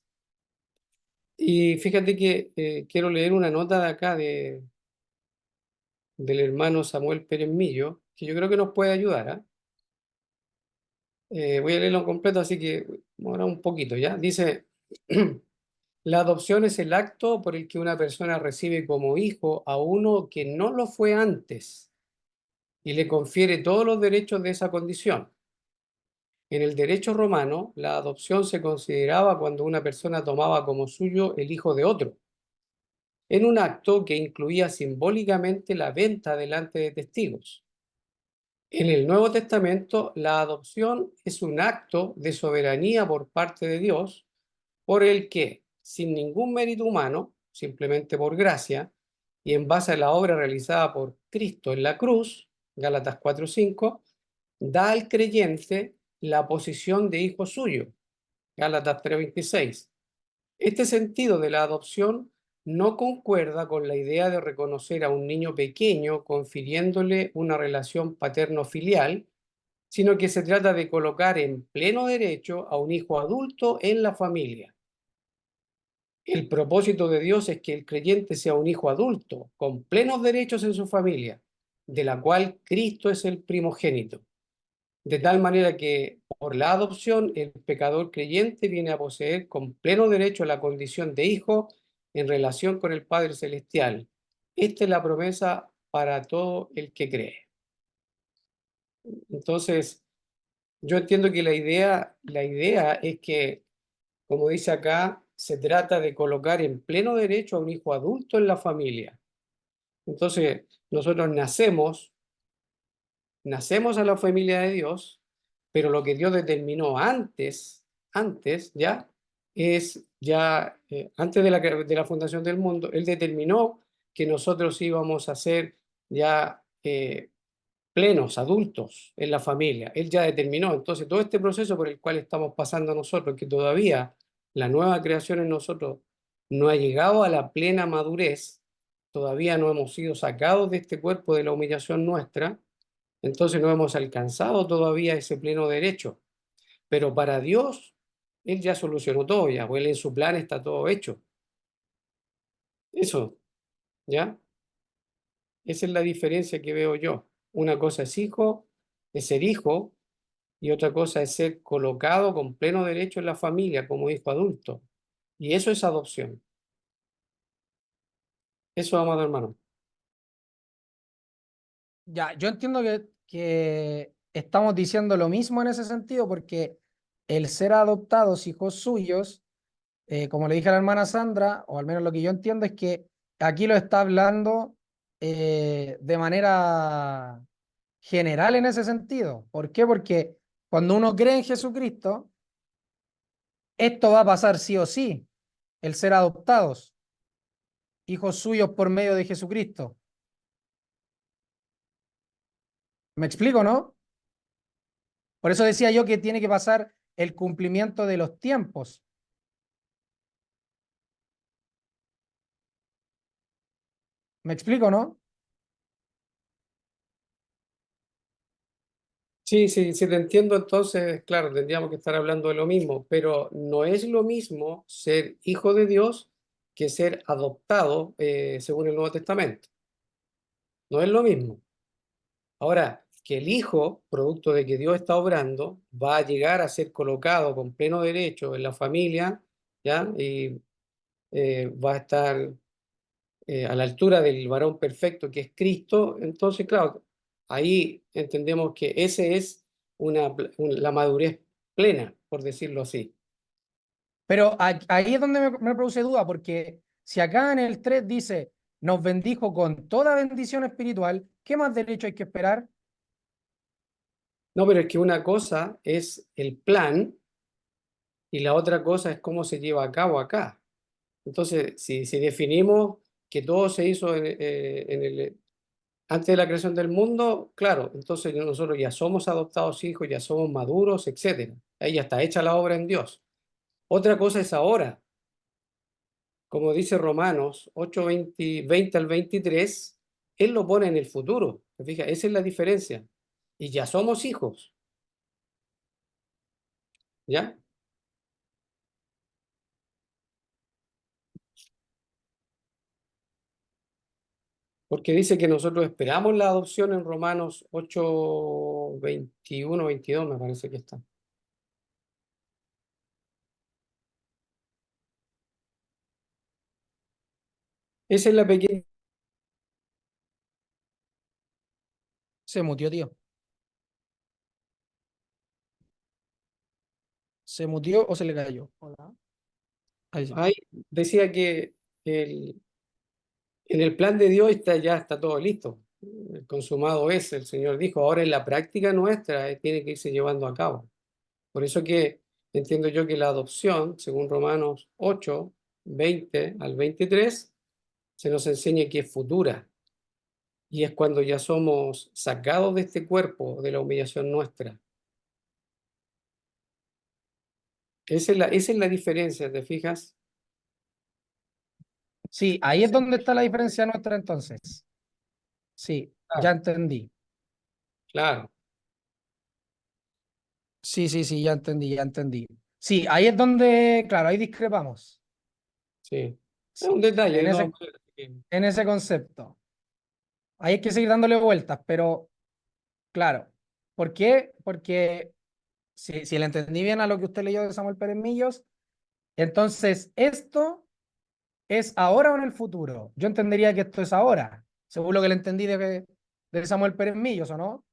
S4: Y fíjate que quiero leer una nota de acá del hermano Samuel Pérez Millo, que yo creo que nos puede ayudar, ¿ah? Voy a leerlo completo, así que ahora un poquito, ¿ya? Dice, la adopción es el acto por el que una persona recibe como hijo a uno que no lo fue antes y le confiere todos los derechos de esa condición. En el derecho romano, la adopción se consideraba cuando una persona tomaba como suyo el hijo de otro, en un acto que incluía simbólicamente la venta delante de testigos. En el Nuevo Testamento, la adopción es un acto de soberanía por parte de Dios, por el que, sin ningún mérito humano, simplemente por gracia, y en base a la obra realizada por Cristo en la cruz, Gálatas 4:5, da al creyente la posición de hijo suyo, Gálatas 3:26. Este sentido de la adopción no concuerda con la idea de reconocer a un niño pequeño confiriéndole una relación paterno-filial, sino que se trata de colocar en pleno derecho a un hijo adulto en la familia. El propósito de Dios es que el creyente sea un hijo adulto, con plenos derechos en su familia, de la cual Cristo es el primogénito. De tal manera que por la adopción el pecador creyente viene a poseer con pleno derecho la condición de hijo en relación con el Padre Celestial. Esta es la promesa para todo el que cree. Entonces, yo entiendo que la idea es que, como dice acá, se trata de colocar en pleno derecho a un hijo adulto en la familia. Entonces, nosotros nacemos a la familia de Dios, pero lo que Dios determinó antes ya, es ya, antes de la fundación del mundo, Él determinó que nosotros íbamos a ser ya plenos, adultos en la familia. Él ya determinó. Entonces, todo este proceso por el cual estamos pasando nosotros, que todavía la nueva creación en nosotros no ha llegado a la plena madurez, todavía no hemos sido sacados de este cuerpo de la humillación nuestra, entonces no hemos alcanzado todavía ese pleno derecho. Pero para Dios, Él ya solucionó todo, ya, o Él en su plan está todo hecho. Eso, ¿ya? Esa es la diferencia que veo yo. Una cosa es ser hijo, y otra cosa es ser colocado con pleno derecho en la familia como hijo adulto. Y eso es adopción. Eso, amado hermano.
S1: Ya, yo entiendo que estamos diciendo lo mismo en ese sentido, porque el ser adoptados hijos suyos, como le dije a la hermana Sandra, o al menos lo que yo entiendo es que aquí lo está hablando de manera general en ese sentido. ¿Por qué? Porque cuando uno cree en Jesucristo, esto va a pasar sí o sí, el ser adoptados, hijos suyos por medio de Jesucristo. ¿Me explico, no? Por eso decía yo que tiene que pasar el cumplimiento de los tiempos. ¿Me explico, no?
S4: Sí, sí, sí, te entiendo. Entonces, claro, tendríamos que estar hablando de lo mismo, pero no es lo mismo ser hijo de Dios que ser adoptado según el Nuevo Testamento. No es lo mismo. Ahora, que el hijo, producto de que Dios está obrando, va a llegar a ser colocado con pleno derecho en la familia, ¿ya? Y va a estar a la altura del varón perfecto que es Cristo. Entonces, claro, ahí entendemos que ese es la madurez plena, por decirlo así.
S1: Pero ahí es donde me produce duda, porque si acá en el 3 dice, nos bendijo con toda bendición espiritual, ¿qué más derecho hay que esperar?
S4: No, pero es que una cosa es el plan y la otra cosa es cómo se lleva a cabo acá. Entonces, si definimos que todo se hizo antes de la creación del mundo, claro, entonces nosotros ya somos adoptados hijos, ya somos maduros, etcétera. Ahí ya está hecha la obra en Dios. Otra cosa es ahora, como dice Romanos 8:20 al 23, Él lo pone en el futuro. ¿Te fijas? Esa es la diferencia. Y ya somos hijos. ¿Ya? Porque dice que nosotros esperamos la adopción en Romanos 8, 21, 22, me parece que está. Esa es la pequeña.
S1: Se mutió, tío. ¿Se mutió o se le cayó? Hola. Ahí sí.
S4: Ahí decía que en el plan de Dios ya está todo listo. El consumado es, el Señor dijo. Ahora en la práctica nuestra tiene que irse llevando a cabo. Por eso que entiendo yo que la adopción, según Romanos 8, 20 al 23, se nos enseña que es futura. Y es cuando ya somos sacados de este cuerpo, de la humillación nuestra. Esa es la diferencia, ¿te fijas?
S1: Sí, ahí es donde está la diferencia nuestra entonces. Sí, ya
S4: Claro,
S1: entendí.
S4: claro,
S1: Sí, sí, sí, ya entendí, ya entendí. Sí, ahí es donde, claro, ahí discrepamos.
S4: sí. Es un
S1: Sí,
S4: detalle, de todas maneras, que-
S1: en ese concepto. Ahí hay que seguir dándole vueltas, pero claro. ¿Por qué? Porque si le entendí bien a lo que usted leyó de Samuel Pérez Millos, entonces esto es ahora o en el futuro. Yo entendería que esto es ahora, según lo que le entendí de Samuel Pérez Millos, ¿o no?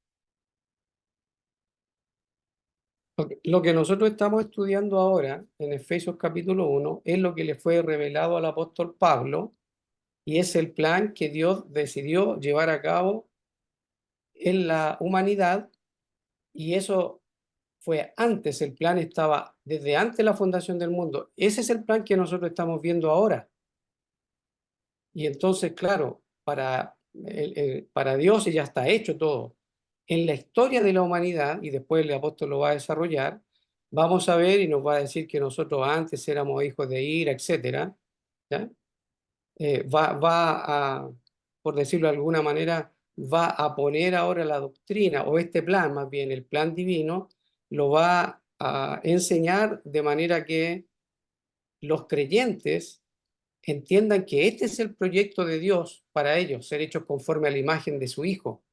S4: Lo que nosotros estamos estudiando ahora en Efesios capítulo 1 es lo que le fue revelado al apóstol Pablo y es el plan que Dios decidió llevar a cabo en la humanidad y eso fue antes, el plan estaba desde antes de la fundación del mundo. Ese es el plan que nosotros estamos viendo ahora. Y entonces, claro, para Dios ya está hecho todo. En la historia de la humanidad, y después el apóstol lo va a desarrollar, vamos a ver y nos va a decir que nosotros antes éramos hijos de ira, etcétera, ¿ya? Va a, por decirlo de alguna manera, va a poner ahora la doctrina, o este plan, más bien el plan divino, lo va a enseñar de manera que los creyentes entiendan que este es el proyecto de Dios para ellos, ser hechos conforme a la imagen de su Hijo.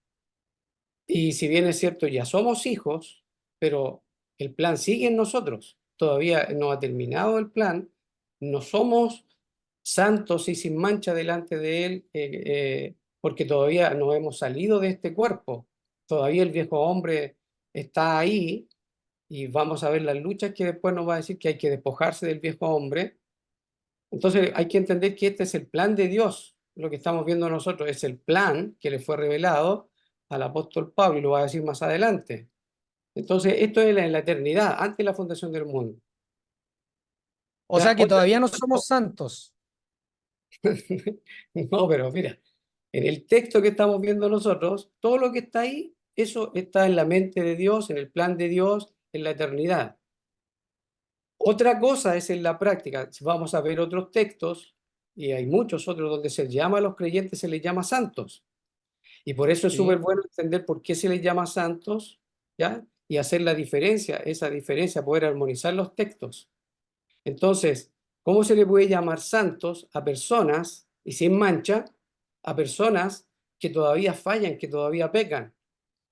S4: Y si bien es cierto, ya somos hijos, pero el plan sigue en nosotros. Todavía no ha terminado el plan. No somos santos y sin mancha delante de Él, porque todavía no hemos salido de este cuerpo. Todavía el viejo hombre está ahí y vamos a ver las luchas que después nos va a decir que hay que despojarse del viejo hombre. Entonces hay que entender que este es el plan de Dios. Lo que estamos viendo nosotros es el plan que le fue revelado al apóstol Pablo y lo va a decir más adelante. Entonces esto es en la eternidad, antes de la fundación del mundo.
S1: O
S4: Ya,
S1: sea que todavía no somos santos.
S4: no, pero mira, en el texto que estamos viendo nosotros, todo lo que está ahí, eso está en la mente de Dios, en el plan de Dios, en la eternidad. Otra cosa es en la práctica. Si vamos a ver otros textos, y hay muchos otros donde se llama a los creyentes, se les llama santos. Y por eso es súper
S1: Sí.
S4: bueno entender por qué se les llama santos, ¿ya? Y hacer la diferencia, esa diferencia, poder armonizar los textos. Entonces, ¿cómo se le puede llamar santos a personas, y sin mancha, a personas que todavía fallan, que todavía pecan?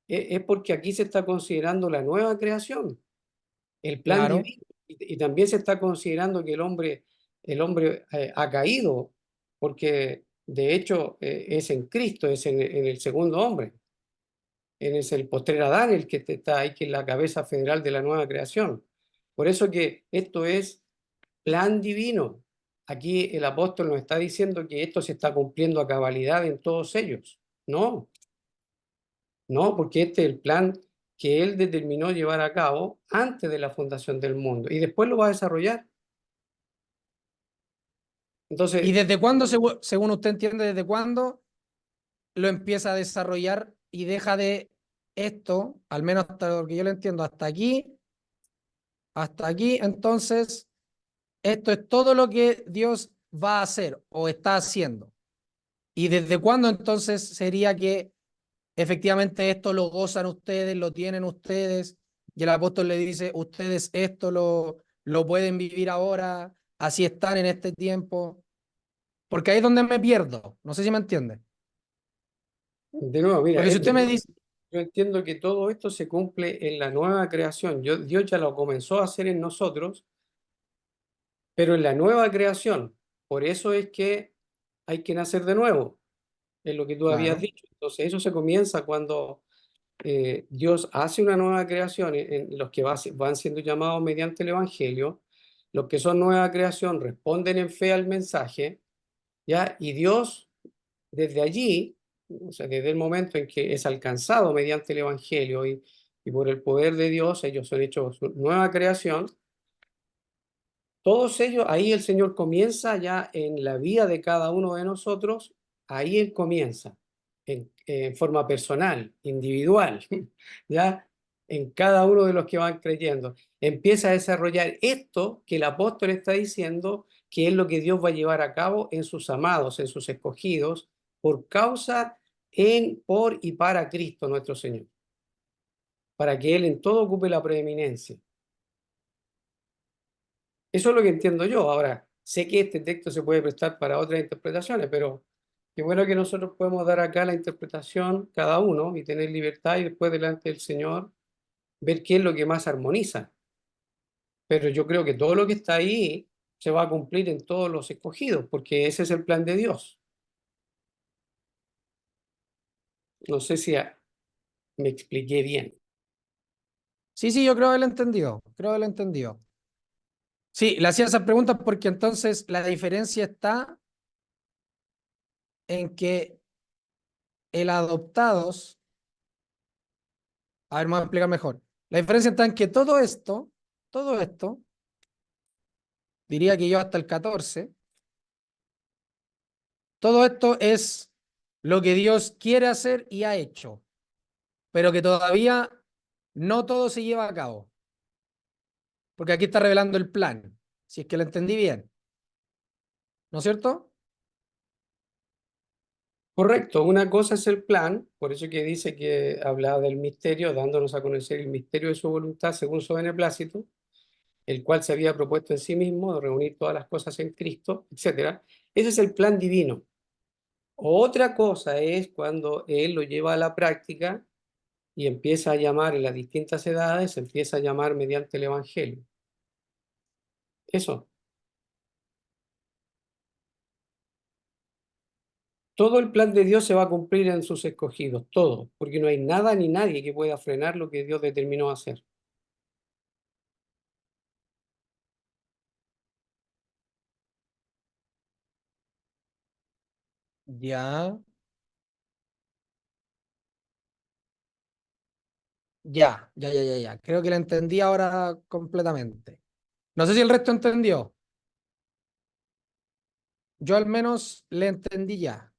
S4: Es porque aquí se está considerando la nueva creación, el plan
S1: Claro,
S4: divino, y también se está considerando que el hombre ha caído, porque de hecho es en Cristo, es en el segundo hombre. Él es el postrer Adán el que está ahí, que es la cabeza federal de la nueva creación. Por eso que esto es plan divino. Aquí el apóstol nos está diciendo que esto se está cumpliendo a cabalidad en todos ellos. No, no, porque este es el plan que él determinó llevar a cabo antes de la fundación del mundo y después lo va a desarrollar.
S1: ¿y
S4: Entonces,
S1: desde cuándo, según usted entiende, desde cuándo lo empieza a desarrollar y deja de esto, al menos hasta lo que yo le entiendo, hasta aquí, entonces, esto es todo lo que Dios va a hacer o está haciendo? ¿Y desde cuándo entonces sería que efectivamente esto lo gozan ustedes, lo tienen ustedes? y el apóstol le dice, ustedes esto lo pueden vivir ahora, así están en este tiempo, porque ahí es donde me pierdo, no sé si me entiende.
S4: De nuevo, mira,
S1: Porque si usted me dice,
S4: yo entiendo que todo esto se cumple en la nueva creación. Dios ya lo comenzó a hacer en nosotros, pero en la nueva creación. Por eso es que hay que nacer de nuevo, es lo que tú habías
S1: claro,
S4: dicho. Entonces, eso se comienza cuando Dios hace una nueva creación en los que van siendo llamados mediante el Evangelio. Los que son nueva creación responden en fe al mensaje, ¿ya? Y Dios, desde allí, o sea, desde el momento en que es alcanzado mediante el Evangelio y por el poder de Dios, ellos son hechos su nueva creación. Todos ellos, ahí el Señor comienza ya en la vida de cada uno de nosotros, ahí Él comienza, en forma personal, individual, ya en cada uno de los que van creyendo. Empieza a desarrollar esto que el apóstol está diciendo, que es lo que Dios va a llevar a cabo en sus amados, en sus escogidos, por causa, por y para Cristo nuestro Señor, para que Él en todo ocupe la preeminencia. Eso es lo que entiendo yo. Ahora, sé que este texto se puede prestar para otras interpretaciones, pero qué bueno que nosotros podemos dar acá la interpretación cada uno y tener libertad y después delante del Señor ver qué es lo que más armoniza. Pero yo creo que todo lo que está ahí se va a cumplir en todos los escogidos, porque ese es el plan de Dios. No sé si me expliqué bien.
S1: sí, yo creo que lo entendió, creo que lo entendió. Sí, le hacía esas preguntas porque entonces la diferencia está en que el adoptados, a ver, me voy a explicar mejor. La diferencia está en que todo esto, diría que yo hasta el 14, todo esto es lo que Dios quiere hacer y ha hecho, pero que todavía no todo se lleva a cabo, porque aquí está revelando el plan, si es que lo entendí bien, ¿no es cierto?
S4: Correcto, una cosa es el plan, por eso que dice que habla del misterio, dándonos a conocer el misterio de su voluntad según su beneplácito, el cual se había propuesto en sí mismo, de reunir todas las cosas en Cristo, etcétera. Ese es el plan divino. Otra cosa es cuando Él lo lleva a la práctica y empieza a llamar en las distintas edades, empieza a llamar mediante el Evangelio. Eso. Todo el plan de Dios se va a cumplir en sus escogidos, todo, porque no hay nada ni nadie que pueda frenar lo que Dios determinó hacer.
S1: Ya, ya. Creo que lo entendí ahora completamente. No sé si el resto entendió. Yo al menos le entendí ya.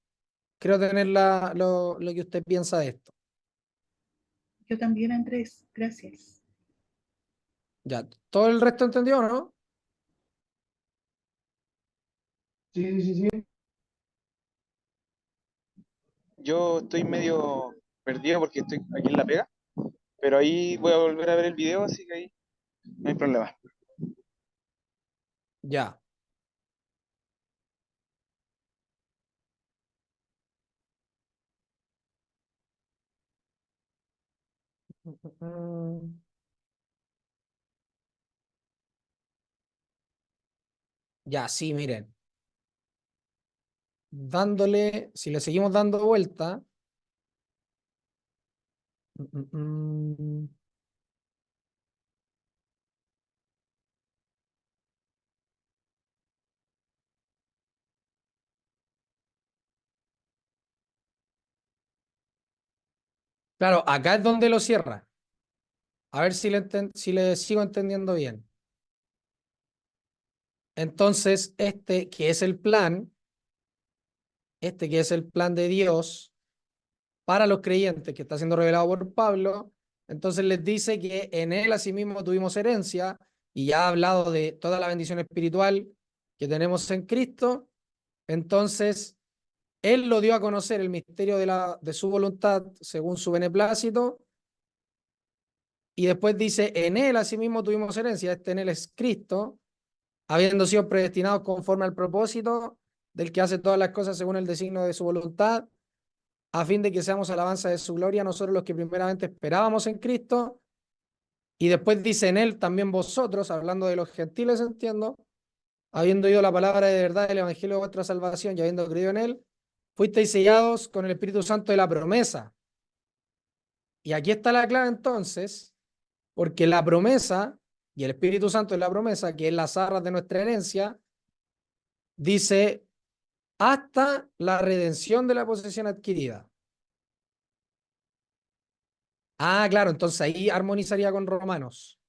S1: Creo tener lo que usted piensa de esto.
S5: Yo también, Andrés, gracias.
S1: Ya, ¿todo el resto entendió o no?
S3: Sí.
S2: Yo estoy medio perdido porque estoy aquí en la pega, pero ahí voy a volver a ver el video, así que ahí no hay problema.
S1: Ya. Mm, Ya, sí, miren. Dándole, si le seguimos dando vuelta. mm, mm, mm, Claro, acá es donde lo cierra. A ver si le sigo entendiendo bien. Entonces, este que es el plan de Dios para los creyentes que está siendo revelado por Pablo, entonces les dice que en él asimismo tuvimos herencia y ya ha hablado de toda la bendición espiritual que tenemos en Cristo. Entonces, él lo dio a conocer el misterio de su voluntad según su beneplácito y después dice, en él asimismo tuvimos herencia, en él es Cristo, habiendo sido predestinados conforme al propósito del que hace todas las cosas según el designio de su voluntad, a fin de que seamos alabanza de su gloria, nosotros los que primeramente esperábamos en Cristo, y después dice en él también vosotros, hablando de los gentiles, entiendo, habiendo oído la palabra de verdad del evangelio de vuestra salvación y habiendo creído en él, fuisteis sellados con el Espíritu Santo de la promesa. Y aquí está la clave entonces, porque la promesa y el Espíritu Santo de la promesa, que es las arras de nuestra herencia, dice hasta la redención de la posesión adquirida. Ah, claro, entonces ahí armonizaría con Romanos,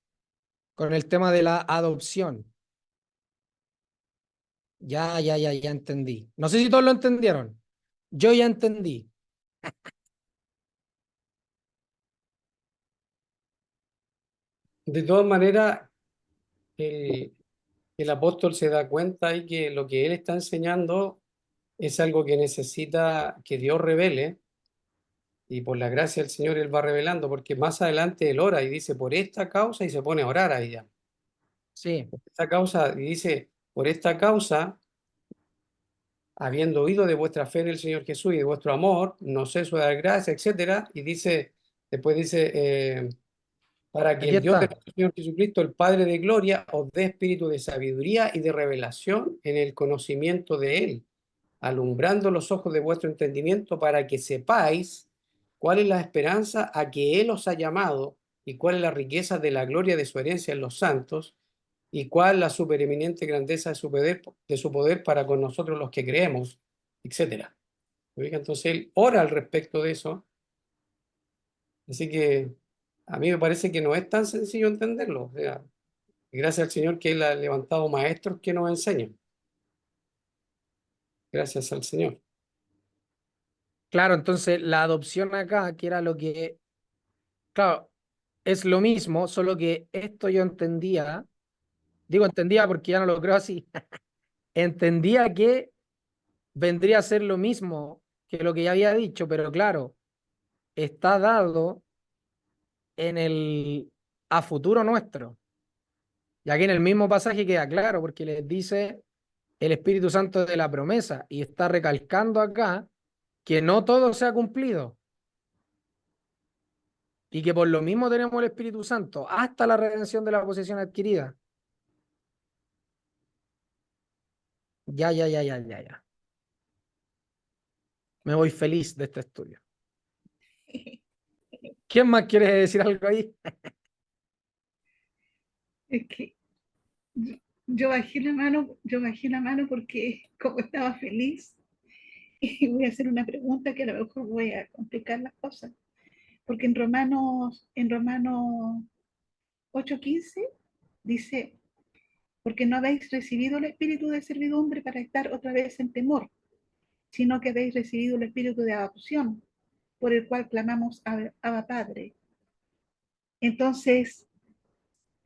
S1: con el tema de la adopción. Ya entendí. No sé si todos lo entendieron. Yo ya entendí.
S4: De todas maneras, el apóstol se da cuenta y que lo que él está enseñando es algo que necesita que Dios revele, y por la gracia del Señor él va revelando, porque más adelante él ora y dice, por esta causa, y se pone a orar a ella.
S1: Sí,
S4: Esta causa, y dice, por esta causa, habiendo oído de vuestra fe en el Señor Jesús y de vuestro amor, no ceso de dar gracia, etcétera, y dice, después dice, para que
S1: aquí
S4: el Dios de
S1: está.
S4: nuestro Señor Jesucristo, el Padre de gloria, os dé espíritu de sabiduría y de revelación en el conocimiento de Él, alumbrando los ojos de vuestro entendimiento para que sepáis cuál es la esperanza a que Él os ha llamado y cuál es la riqueza de la gloria de su herencia en los santos y cuál la supereminente grandeza de su poder para con nosotros los que creemos, etcétera. Entonces Él ora al respecto de eso, así que a mí me parece que no es tan sencillo entenderlo. O sea, gracias al Señor que Él ha levantado maestros que nos enseñan. Gracias al Señor.
S1: Claro, entonces la adopción acá, que era lo que, claro, es lo mismo, solo que esto yo entendía, digo entendía porque ya no lo creo así, entendía que vendría a ser lo mismo que lo que ya había dicho, pero claro, está dado en el a futuro nuestro. Y aquí en el mismo pasaje queda claro, porque les dice el Espíritu Santo de la promesa, y está recalcando acá que no todo se ha cumplido, y que por lo mismo tenemos el Espíritu Santo hasta la redención de la posesión adquirida. Ya. Me voy feliz de este estudio. ¿Quién más quiere decir algo ahí?
S5: Es que yo bajé la mano porque como estaba feliz, y voy a hacer una pregunta que a lo mejor voy a complicar las cosas. Porque en Romanos 8:15 dice, porque no habéis recibido el espíritu de servidumbre para estar otra vez en temor, sino que habéis recibido el espíritu de adopción, por el cual clamamos Abba Padre. Entonces,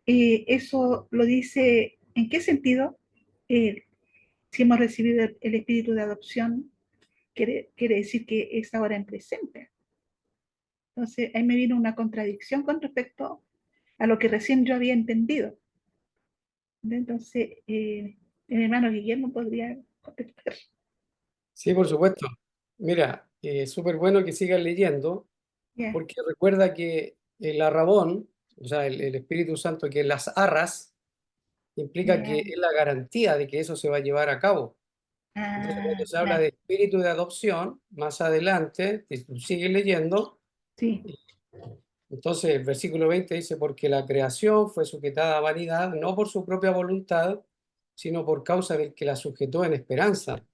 S5: eso lo dice, ¿en qué sentido? Eh, si hemos recibido el espíritu de adopción, quiere decir que es ahora en presente. Entonces, ahí me vino una contradicción con respecto a lo que recién yo había entendido. Entonces, el hermano Guillermo podría contestar.
S4: Sí, por supuesto. Mira, súper bueno que sigas leyendo,
S5: Ya,
S4: porque recuerda que el arrabón, o sea, el Espíritu Santo, que las arras, implica que
S5: ya.
S4: es la garantía de que eso se va a llevar a cabo. Entonces, cuando
S5: Ah,
S4: se habla
S5: ya,
S4: de espíritu de adopción, más adelante, si tú sigues leyendo,
S5: sí,
S4: entonces el versículo 20 dice, porque la creación fue sujetada a vanidad, no por su propia voluntad, sino por causa del que la sujetó en esperanza.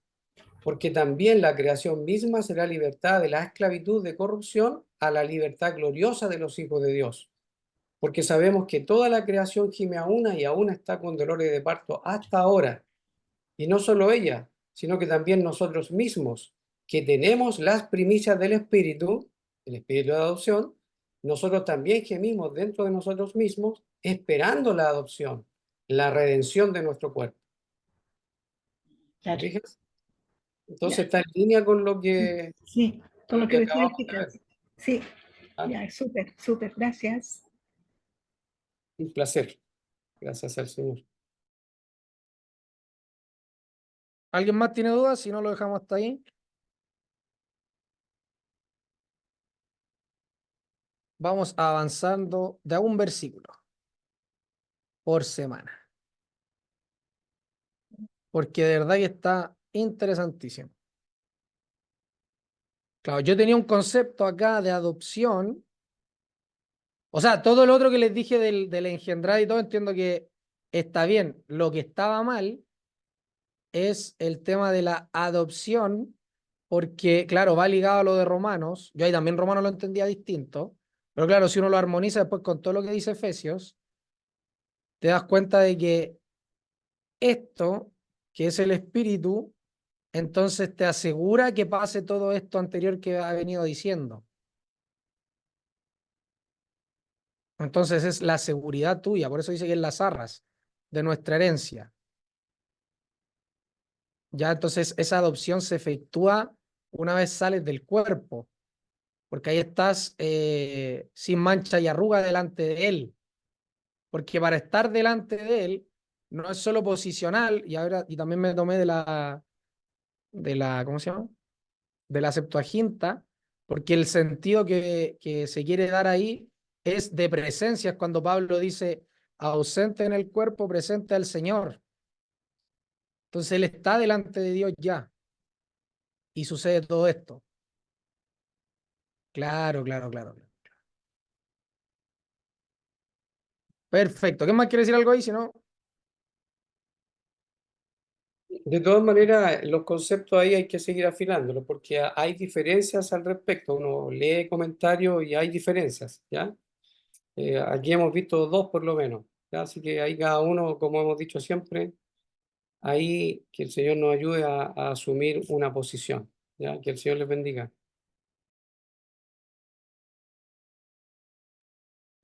S4: Porque también la creación misma será libertad de la esclavitud de corrupción a la libertad gloriosa de los hijos de Dios. Porque sabemos que toda la creación gime a una y aún está con dolores de parto hasta ahora. Y no solo ella, sino que también nosotros mismos, que tenemos las primicias del Espíritu, el Espíritu de adopción, nosotros también gemimos dentro de nosotros mismos, esperando la adopción, la redención de nuestro cuerpo. ¿Te
S5: claro,
S4: fijas? Entonces
S5: ya,
S4: está en línea con lo que,
S5: sí, todo
S4: con
S5: lo
S4: lo
S5: que
S4: que
S5: me estoy
S4: acabamos de
S5: explicando.
S4: ver.
S5: Sí,
S4: ¿Ah?
S5: ya, súper, súper, gracias.
S4: Un placer. Gracias al Señor.
S1: ¿Alguien más tiene dudas? Si no, lo dejamos hasta ahí. Vamos avanzando de a un versículo por semana. Porque de verdad que está interesantísimo. Claro, yo tenía un concepto acá de adopción. O sea, todo lo otro que les dije del engendrar y todo, entiendo que está bien. Lo que estaba mal es el tema de la adopción, porque, claro, va ligado a lo de Romanos. Yo ahí también Romano lo entendía distinto. Pero claro, si uno lo armoniza después con todo lo que dice Efesios, te das cuenta de que esto, que es el espíritu, entonces te asegura que pase todo esto anterior que ha venido diciendo. Entonces es la seguridad tuya, por eso dice que es las arras de nuestra herencia. Ya entonces esa adopción se efectúa una vez sales del cuerpo, porque ahí estás sin mancha y arruga delante de él. Porque para estar delante de él no es solo posicional, y ahora y también me tomé de la, ¿cómo se llama? De la Septuaginta, porque el sentido que se quiere dar ahí es de presencia, es cuando Pablo dice ausente en el cuerpo, presente al Señor. Entonces él está delante de Dios ya, y sucede todo esto. Claro, claro, claro. Perfecto. ¿Qué más quiere decir algo ahí? Si no,
S4: De todas maneras, los conceptos ahí hay que seguir afilándolos porque hay diferencias al respecto. Uno lee comentarios y hay diferencias, ¿ya? Aquí hemos visto dos por lo menos, ¿ya? Así que ahí cada uno, como hemos dicho siempre, ahí que el Señor nos ayude a asumir una posición, ¿ya? Que el Señor les bendiga.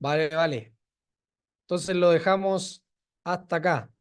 S1: vale, vale. Entonces lo dejamos hasta acá.